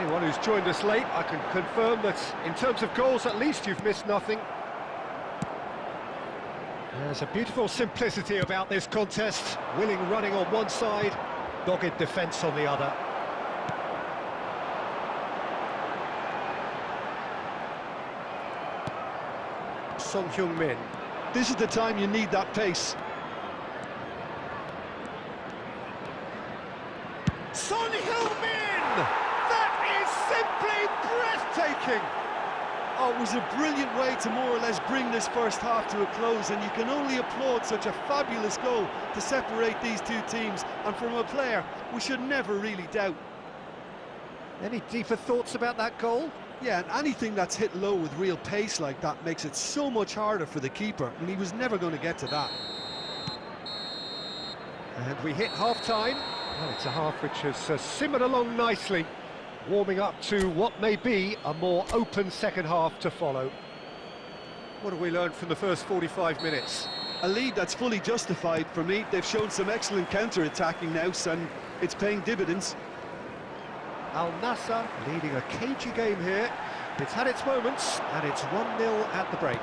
Anyone who's joined us late, I can confirm that in terms of goals, at least you've missed nothing. There's a beautiful simplicity about this contest. Willing running on one side, dogged defence on the other. Son Heung-min. This is the time you need that pace. Son Heung-min! That is simply breathtaking! Oh, it was a brilliant way to more or less bring this first half to a close, and you can only applaud such a fabulous goal to separate these two teams, and from a player we should never really doubt. Any deeper thoughts about that goal? Yeah, and anything that's hit low with real pace like that makes it so much harder for the keeper, and he was never going to get to that. And we hit half-time. Well, it's a half which has simmered along nicely, warming up to what may be a more open second half to follow. What have we learned from the first 45 minutes? A lead that's fully justified for me. They've shown some excellent counter-attacking now, and it's paying dividends. Al Nassr leading a cagey game here. It's had its moments, and it's 1-0 at the break.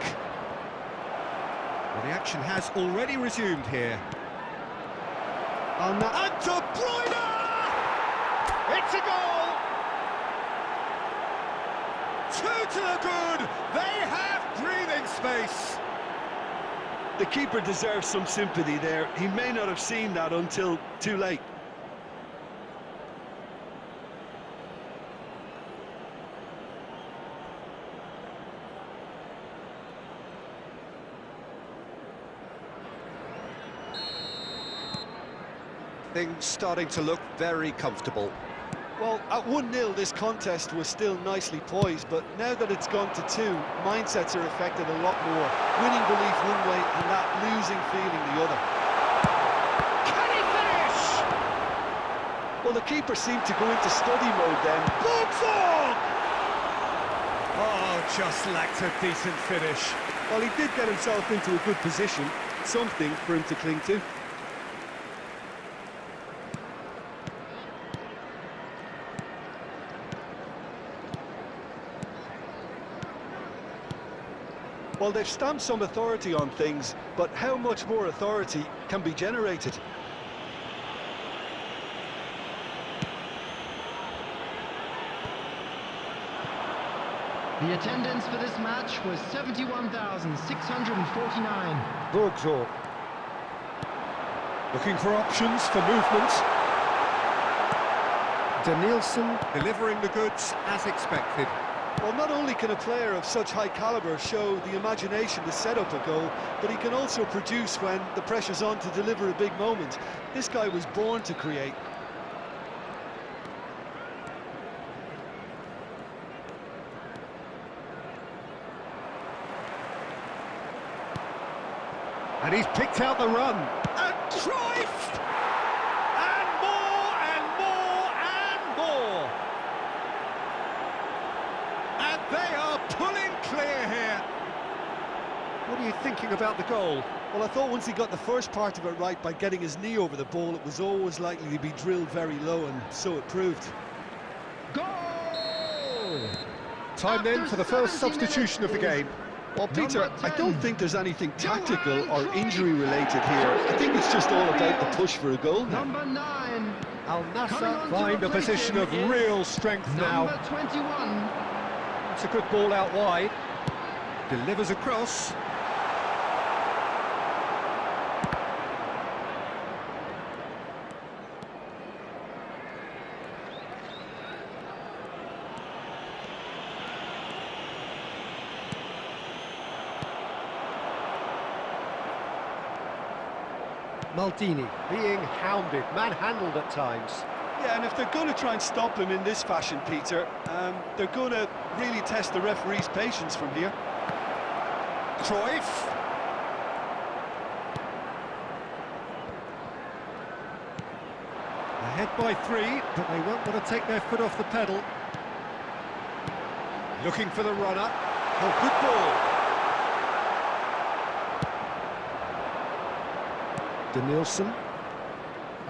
Well, the action has already resumed here. And De Bruyne! It's a goal! 2 to the good! They have breathing space! the keeper deserves some sympathy there. He may not have seen that until too late. Things starting to look very comfortable. Well, at 1-0 this contest was still nicely poised, but now that it's gone to 2, mindsets are affected a lot more. Winning belief one way and that losing feeling the other. Can he finish? Well, the keeper seemed to go into study mode then. Boxall! Oh, just lacked a decent finish. Well, he did get himself into a good position, something for him to cling to. Well, they've stamped some authority on things, but how much more authority can be generated? The attendance for this match was 71,649. Boxall. Looking for options for movement. Danielson delivering the goods as expected. Well, not only can a player of such high caliber show the imagination to set up a goal, but he can also produce when the pressure's on to deliver a big moment. This guy was born to create. And he's picked out the run. And Cruyff! And more, and more, and more! And they are pulling clear here. What are you thinking about the goal? Well, I thought once he got the first part of it right by getting his knee over the ball, it was always likely to be drilled very low, and so it proved. Goal! Time then for the first substitution of the game. Well, Peter, I don't think there's anything tactical or injury-related here. I think it's just all about the push for a goal now. Number 9. Al Nassr find a position of real strength now. Number 21. It's a good ball out wide. Delivers across. Maldini being hounded, manhandled at times. Yeah, and if they're going to try and stop him in this fashion, Peter, they're going to really test the referee's patience from here. Cruyff. Ahead by 3, but they won't want to take their foot off the pedal. Looking for the runner. Oh, good ball. Danielson.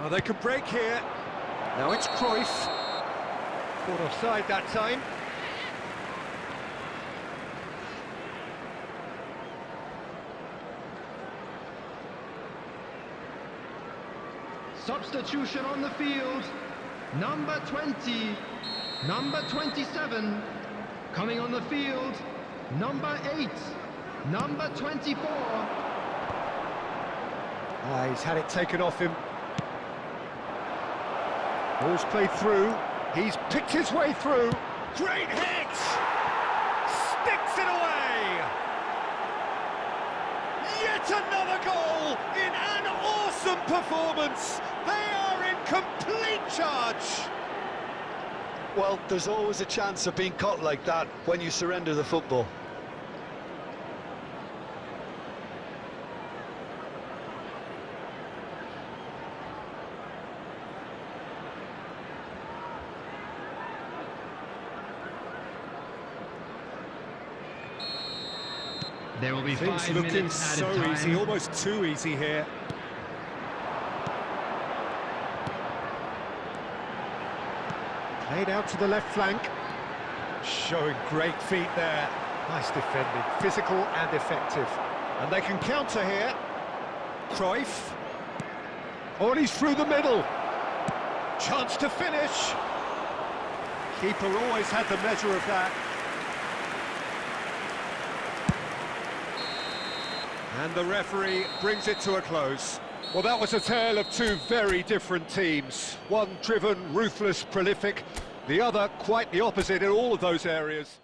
Oh, they could break here. Now it's Cruyff. Caught offside that time. Substitution on the field. Number 20. Number 27. Coming on the field. Number 8. Number 24. He's had it taken off him. Ball's played through. He's picked his way through. Great hit! Sticks it away! Yet another goal in an awesome performance. They are in complete charge. Well, there's always a chance of being caught like that when you surrender the football. There will be Things 5 looking minutes so added time. easy, almost too easy here. Played out to the left flank. Showing great feet there. Nice defending, physical and effective. And they can counter here. Cruyff. Oh, and he's through the middle. Chance to finish. Keeper always had the measure of that. And the referee brings it to a close. Well, that was a tale of two very different teams. One driven, ruthless, prolific. The other quite the opposite in all of those areas.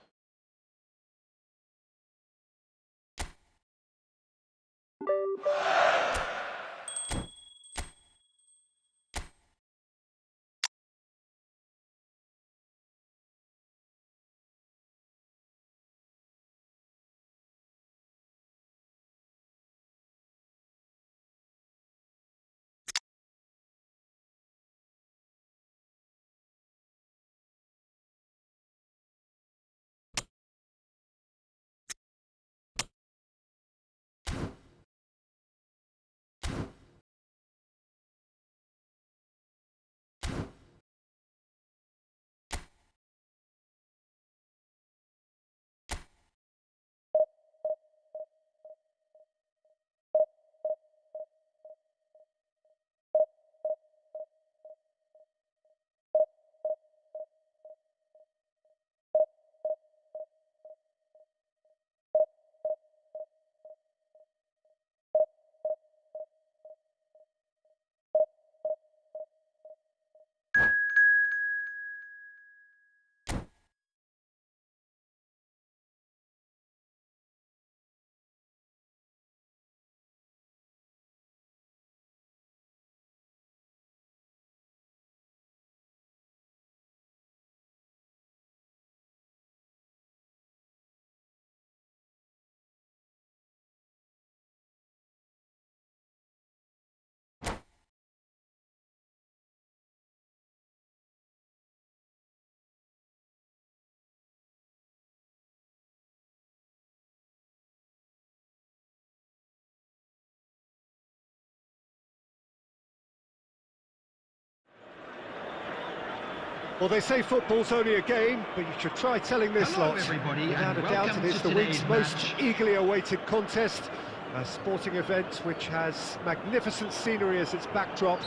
Well, they say football's only a game, but you should try telling this Hello, lot. everybody, Without and a doubt, welcome it is to the week's today's most match. eagerly awaited contest. A sporting event which has magnificent scenery as its backdrop.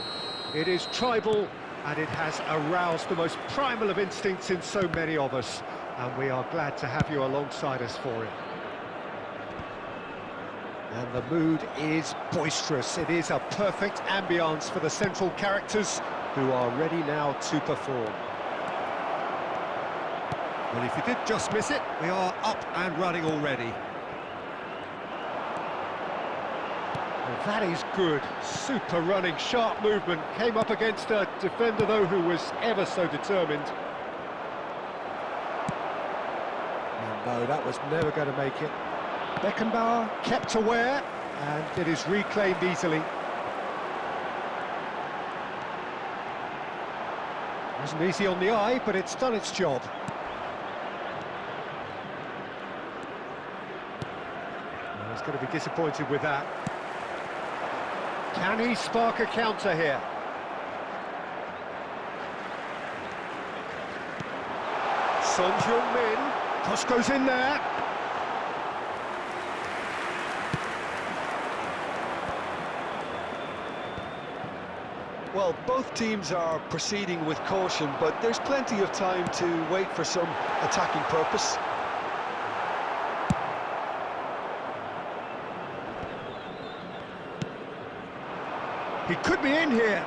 It is tribal, and it has aroused the most primal of instincts in so many of us. And we are glad to have you alongside us for it. And the mood is boisterous. It is a perfect ambience for the central characters who are ready now to perform. Well, if you did just miss it, we are up and running already. Well, that is good. Super running, sharp movement. Came up against a defender, though, who was ever so determined. And no, that was never going to make it. Beckenbauer kept aware, and it is reclaimed easily. Wasn't easy on the eye, but it's done its job. Well, he's going to be disappointed with that. Can he spark a counter here? Son Heung-min, cross goes in there. Well, both teams are proceeding with caution, but there's plenty of time to wait for some attacking purpose. He could be in here.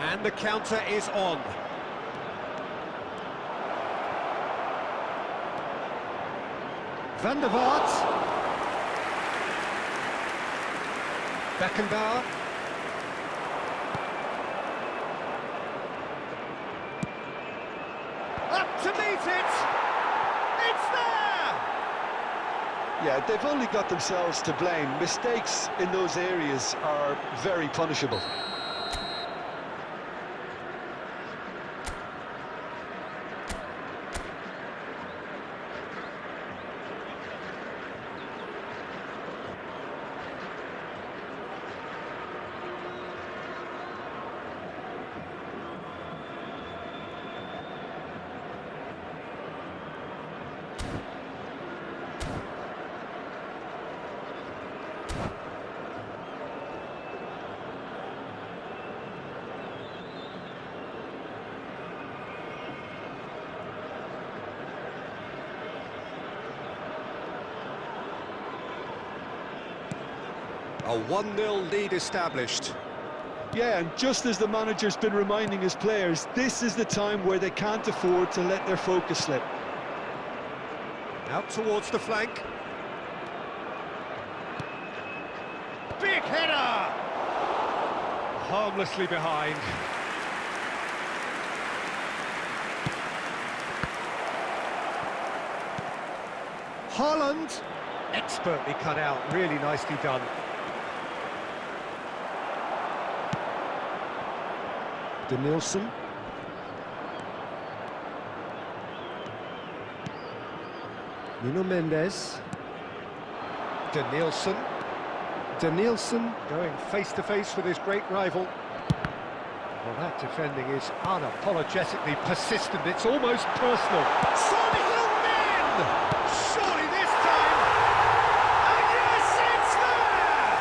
And the counter is on. Van der Vaart. Beckenbauer. Up to meet it! It's there! Yeah, they've only got themselves to blame. Mistakes in those areas are very punishable. A 1-0 lead established. Yeah, and just as the manager's been reminding his players, this is the time where they can't afford to let their focus slip. Out towards the flank. Big header! Harmlessly behind. Haaland, expertly cut out, really nicely done. Denilson. Nuno Mendes. Denilson going face-to-face with his great rival. Well, that defending is unapologetically persistent. It's almost personal. Son Heung-min! Surely this time! And yes, it's there!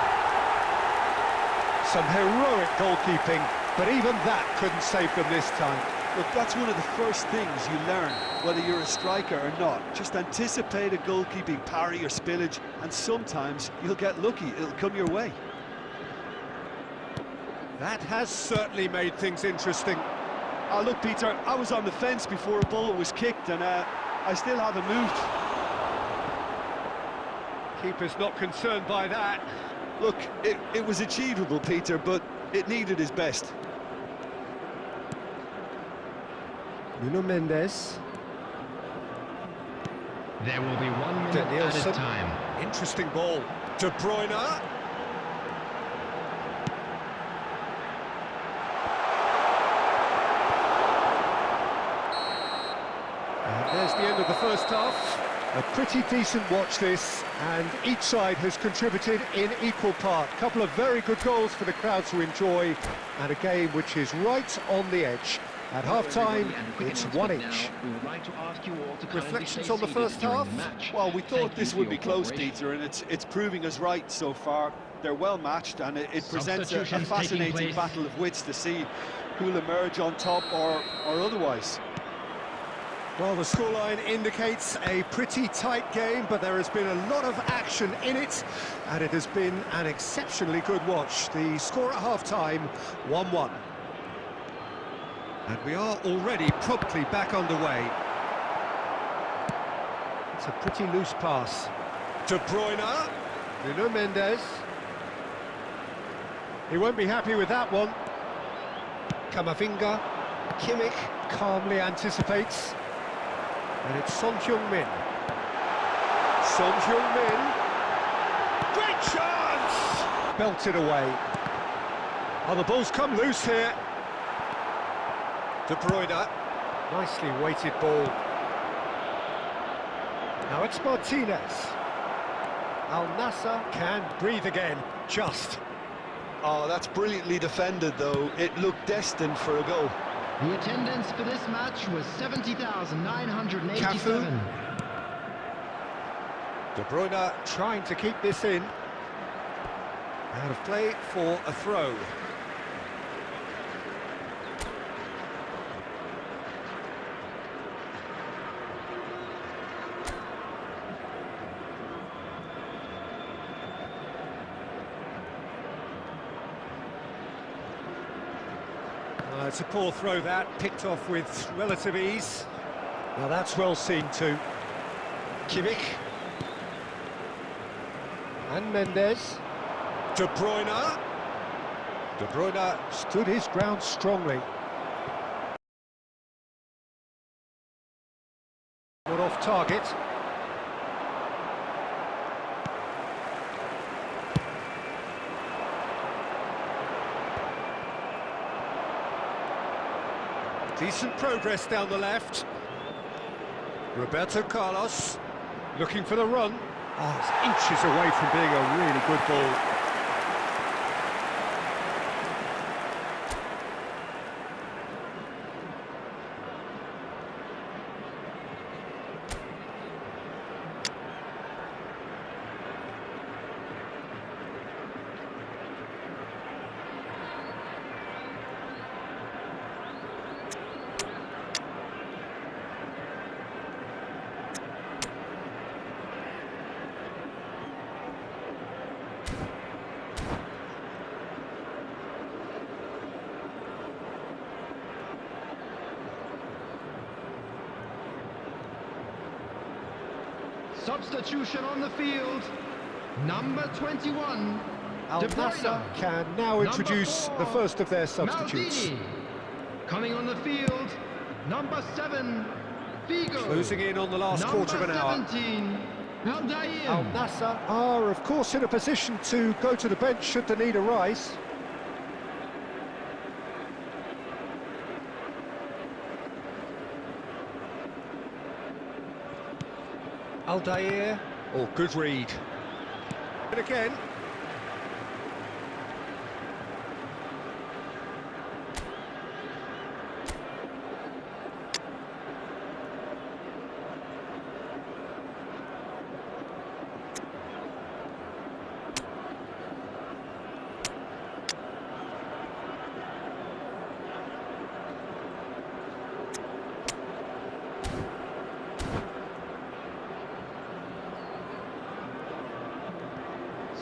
Some heroic goalkeeping, but even that couldn't save them this time. Look, that's one of the first things you learn, whether you're a striker or not. Just anticipate a goalkeeping parry or spillage, and sometimes you'll get lucky. It'll come your way. That has certainly made things interesting. Oh, look, Peter, I was on the fence before a ball was kicked, and I still haven't moved. Keeper's not concerned by that. Look, it was achievable, Peter, but it needed his best. Nuno Mendes. There will be 1 minute added time. Interesting ball. De Bruyne. And there's the end of the first half. A pretty decent watch this, and each side has contributed in equal part. A couple of very good goals for the crowd to enjoy, and a game which is right on the edge. At half-time, it's 1-1. Reflections on the first half? Well, we thought this would be close, Peter, and it's proving us right so far. They're well matched, and it presents a fascinating battle of wits to see who'll emerge on top or otherwise. Well, the scoreline indicates a pretty tight game, but there has been a lot of action in it, and it has been an exceptionally good watch. The score at half-time, 1-1. And we are already promptly back underway. It's a pretty loose pass. De Bruyne. Nuno Mendes. He won't be happy with that one. Camavinga. Kimmich calmly anticipates. And it's Son Heung-min. Son Heung-min. Great chance! Belted away. Oh, the ball's come loose here. De Bruyne. Nicely weighted ball. Now it's Martinez. Al Nassr can breathe again, just. Oh, that's brilliantly defended, though. It looked destined for a goal. The attendance for this match was 70,987. De Bruyne trying to keep this in. Out of play for a throw. It's a poor throw that, picked off with relative ease. Now that's well seen too. Kimmich. And Mendes. De Bruyne. De Bruyne stood his ground strongly. Not off target. Decent progress down the left. Roberto Carlos looking for the run. Oh, it's inches away from being a really good ball. Substitution on the field. Number 21. Al Nassr can now introduce the first of their substitutes. Maldini. Coming on the field, number 7, Figo. Closing in on the last quarter of an hour. 17, Al Nassr are, of course, in a position to go to the bench should the need arise. Aldair, oh, good read. And again.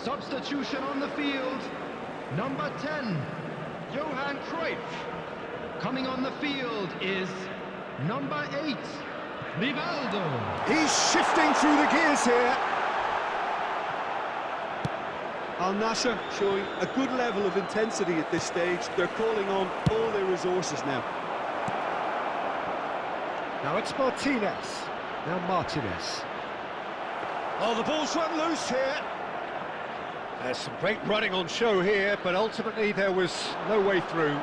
Substitution on the field, number 10, Johan Cruyff. Coming on the field is number 8, Rivaldo. He's shifting through the gears here. Al Nassr showing a good level of intensity at this stage. They're calling on all their resources now. Now it's Martinez. Now Martinez. Oh, the ball's run loose here. There's some great running on show here, but ultimately there was no way through.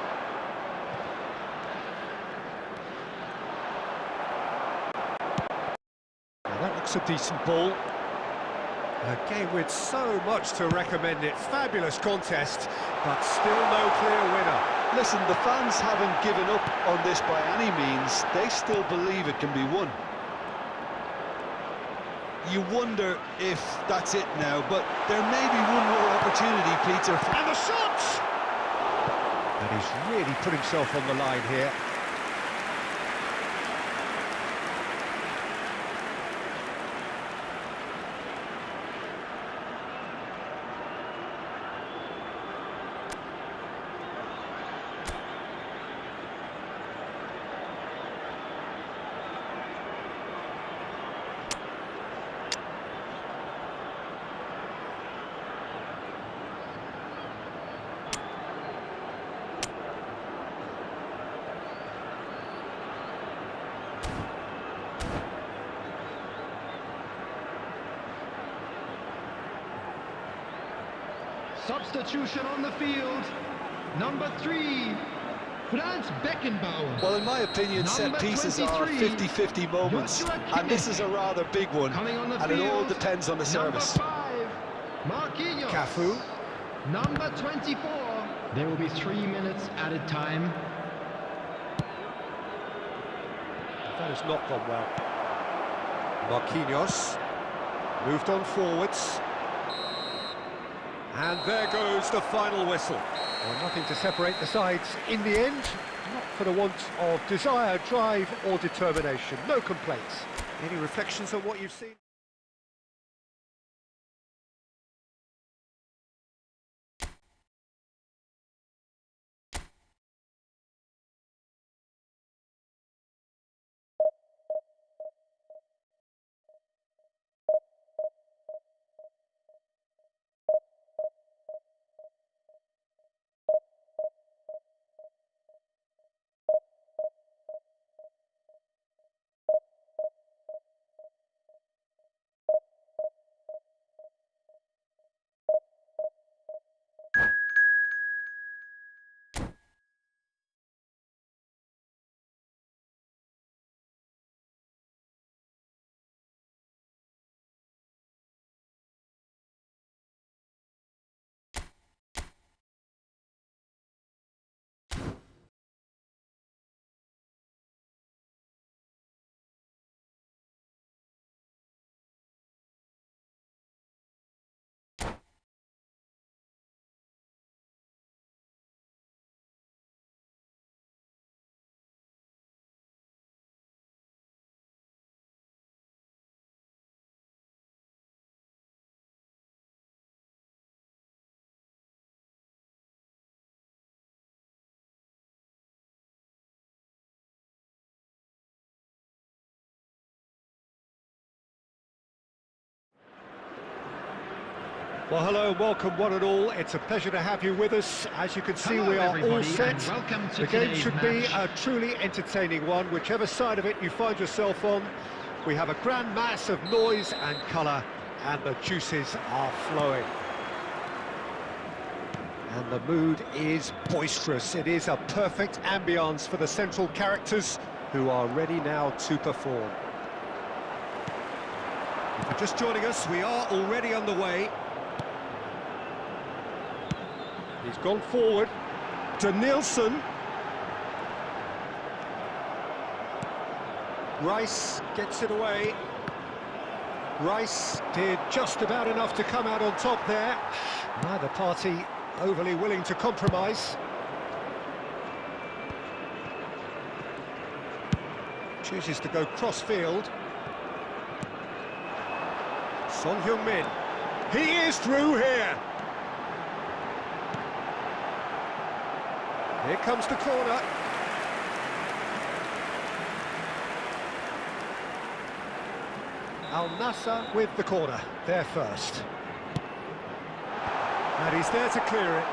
Now that looks a decent ball. A game with so much to recommend it. Fabulous contest, but still no clear winner. Listen, the fans haven't given up on this by any means. They still believe it can be won. You wonder if that's it now, but there may be one more opportunity, Peter. And the shot! And he's really put himself on the line here. Substitution on the field, number 3, Franz Beckenbauer. Well, in my opinion, set pieces are 50-50 moments, and this is a rather big one, and it all depends on the service. Number 5, Marquinhos. Cafu. Number 24. There will be 3 minutes added time. That has not gone well. Marquinhos moved on forwards. And there goes the final whistle. Well, nothing to separate the sides in the end, not for the want of desire, drive or determination. No complaints. Any reflections on what you've seen? Well, hello and welcome one and all. It's a pleasure to have you with us. As you can see, we are all set. The game should be a truly entertaining one, whichever side of it you find yourself on. We have a grand mass of noise and colour, and the juices are flowing. And the mood is boisterous. It is a perfect ambience for the central characters, who are ready now to perform. If you're just joining us, we are already underway. He's gone forward to Nielsen. Rice gets it away. Rice did just about enough to come out on top there. Neither party overly willing to compromise. Chooses to go cross-field. Son Heung-min. He is through here. Here comes the corner. Al Nassr with the corner, there first. And he's there to clear it.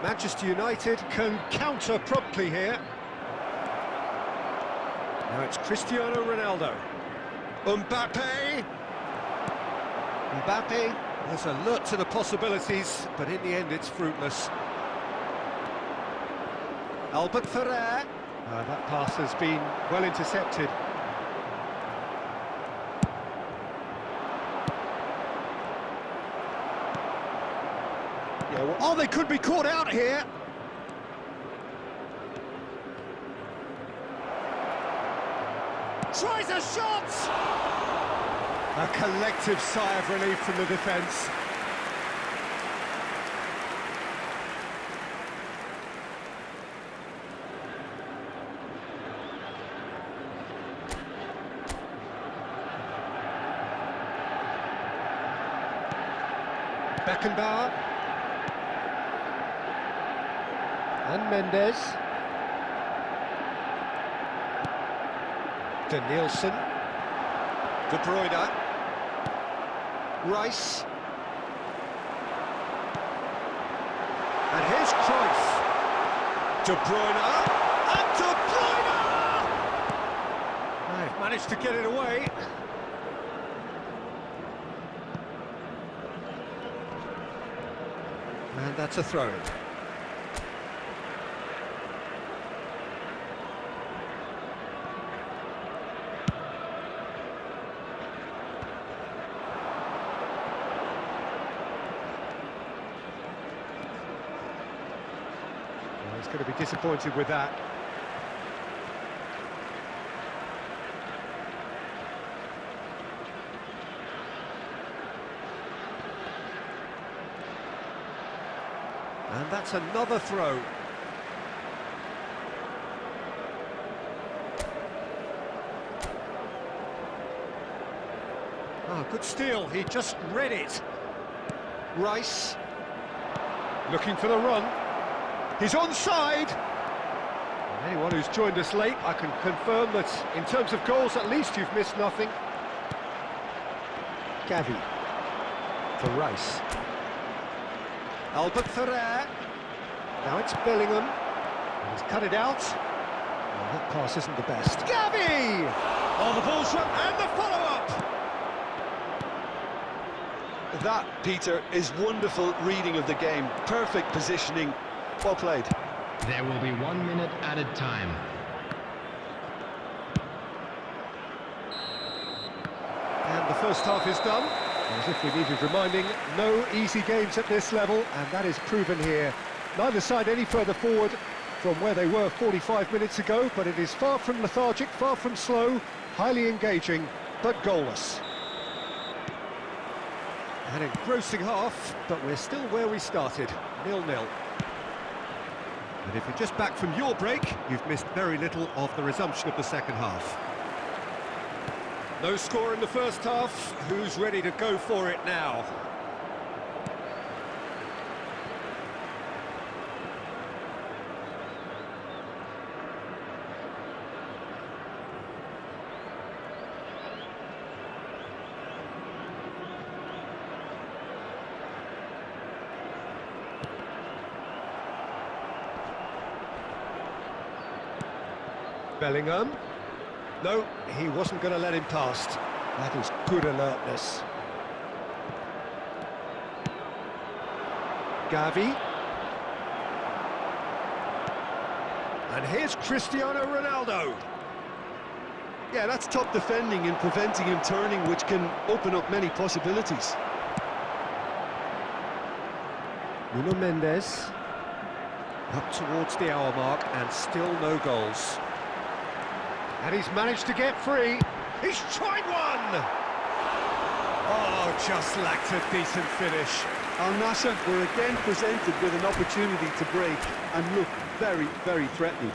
Manchester United can counter promptly here. Now it's Cristiano Ronaldo. Mbappe. Mbappe has alert to the possibilities, but in the end it's fruitless. Albert Ferrer. That pass has been well intercepted. Yeah, well, oh, they could be caught out here. Tries a shot! A collective sigh of relief from the defence. Beckenbauer. And Mendes. To Nielsen. De Bruyne. Rice. And here's Cruyff. De Bruyne. And De Bruyne! They've managed to get it away. And that's a throw-in. He's going to be disappointed with that. And that's another throw. Oh, good steal. He just read it. Rice. Looking for the run. He's onside. And anyone who's joined us late, I can confirm that in terms of goals, at least you've missed nothing. Gavi. For Rice. Albert Ferrer. Now it's Bellingham. He's cut it out. Well, that pass isn't the best. Gavi! Oh, the ball's run and the follow-up! That, Peter, is wonderful reading of the game. Perfect positioning. Well played. There will be 1 minute added time. And the first half is done. As if we needed reminding, no easy games at this level, and that is proven here. Neither side any further forward from where they were 45 minutes ago, but it is far from lethargic, far from slow, highly engaging, but goalless. An engrossing half, but we're still where we started, 0-0. And if you're just back from your break, you've missed very little of the resumption of the second half. No score in the first half. Who's ready to go for it now? Bellingham. No, he wasn't going to let him past. That is good alertness. Gavi. And here's Cristiano Ronaldo. Yeah, that's top defending and preventing him turning, which can open up many possibilities. Nuno Mendes. Up towards the hour mark and still no goals. And he's managed to get free. He's tried one! Oh, just lacked a decent finish. Al Nassr were again presented with an opportunity to break and look very, very threatening.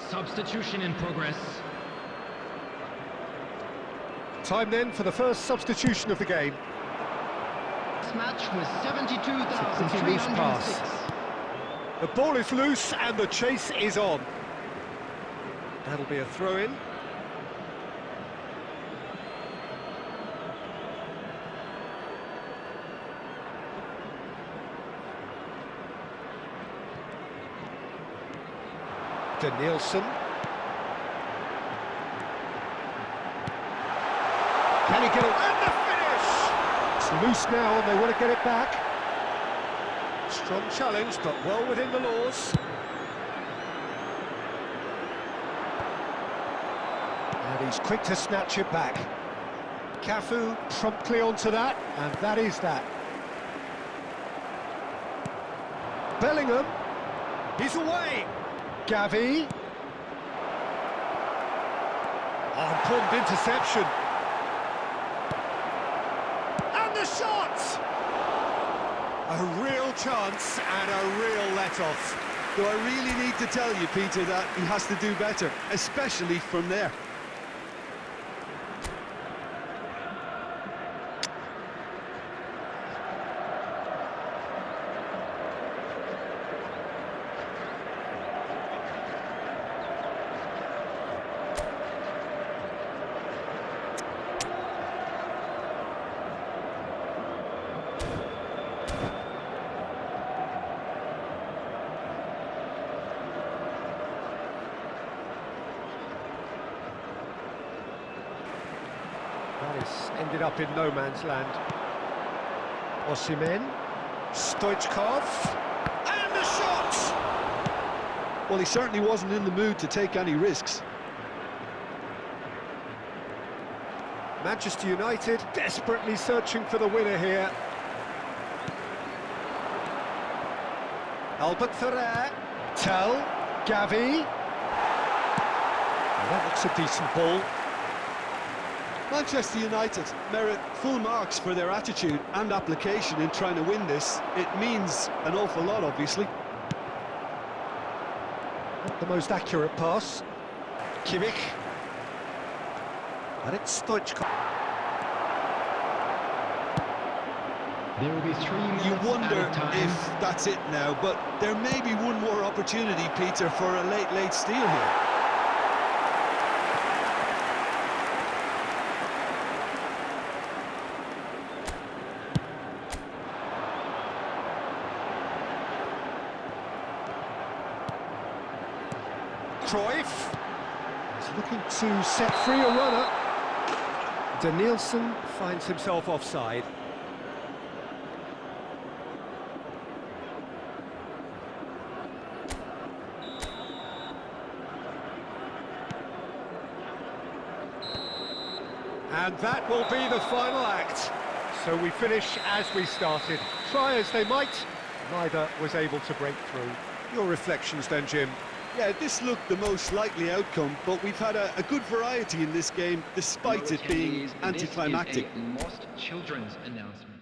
Substitution in progress. Time then for the first substitution of the game. This match was Pretty loose pass. 72,306. The ball is loose and the chase is on. That'll be a throw-in. Nielsen. Can he get it? And the finish! It's loose now and they want to get it back. Strong challenge, but well within the laws. And he's quick to snatch it back. Cafu promptly onto that, and that is that. Bellingham. He's away. Gavi. Oh, important interception. And the shot! A real chance and a real let-off. Do I really need to tell you, Peter, that he has to do better, especially from there? That has ended up in no man's land. Osimhen, Stoichkov, and the shot! Well, he certainly wasn't in the mood to take any risks. Manchester United desperately searching for the winner here. Albert Ferrer, Tell, Gavi. That looks a decent ball. Manchester United merit full marks for their attitude and application in trying to win this. It means an awful lot, obviously. Not the most accurate pass. Kimmich. And it's Stoichkov. There will be 3 minutes. You wonder at a time. if that's it now, but there may be one more opportunity, Peter, for a late steal here. Cruyff is looking to set free a runner. Nielsen finds himself offside. And that will be the final act. So we finish as we started. Try as they might, neither was able to break through. Your reflections then, Jim? Yeah, this looked the most likely outcome, but we've had a good variety in this game, despite it being anticlimactic. This is a Lost Children's announcement.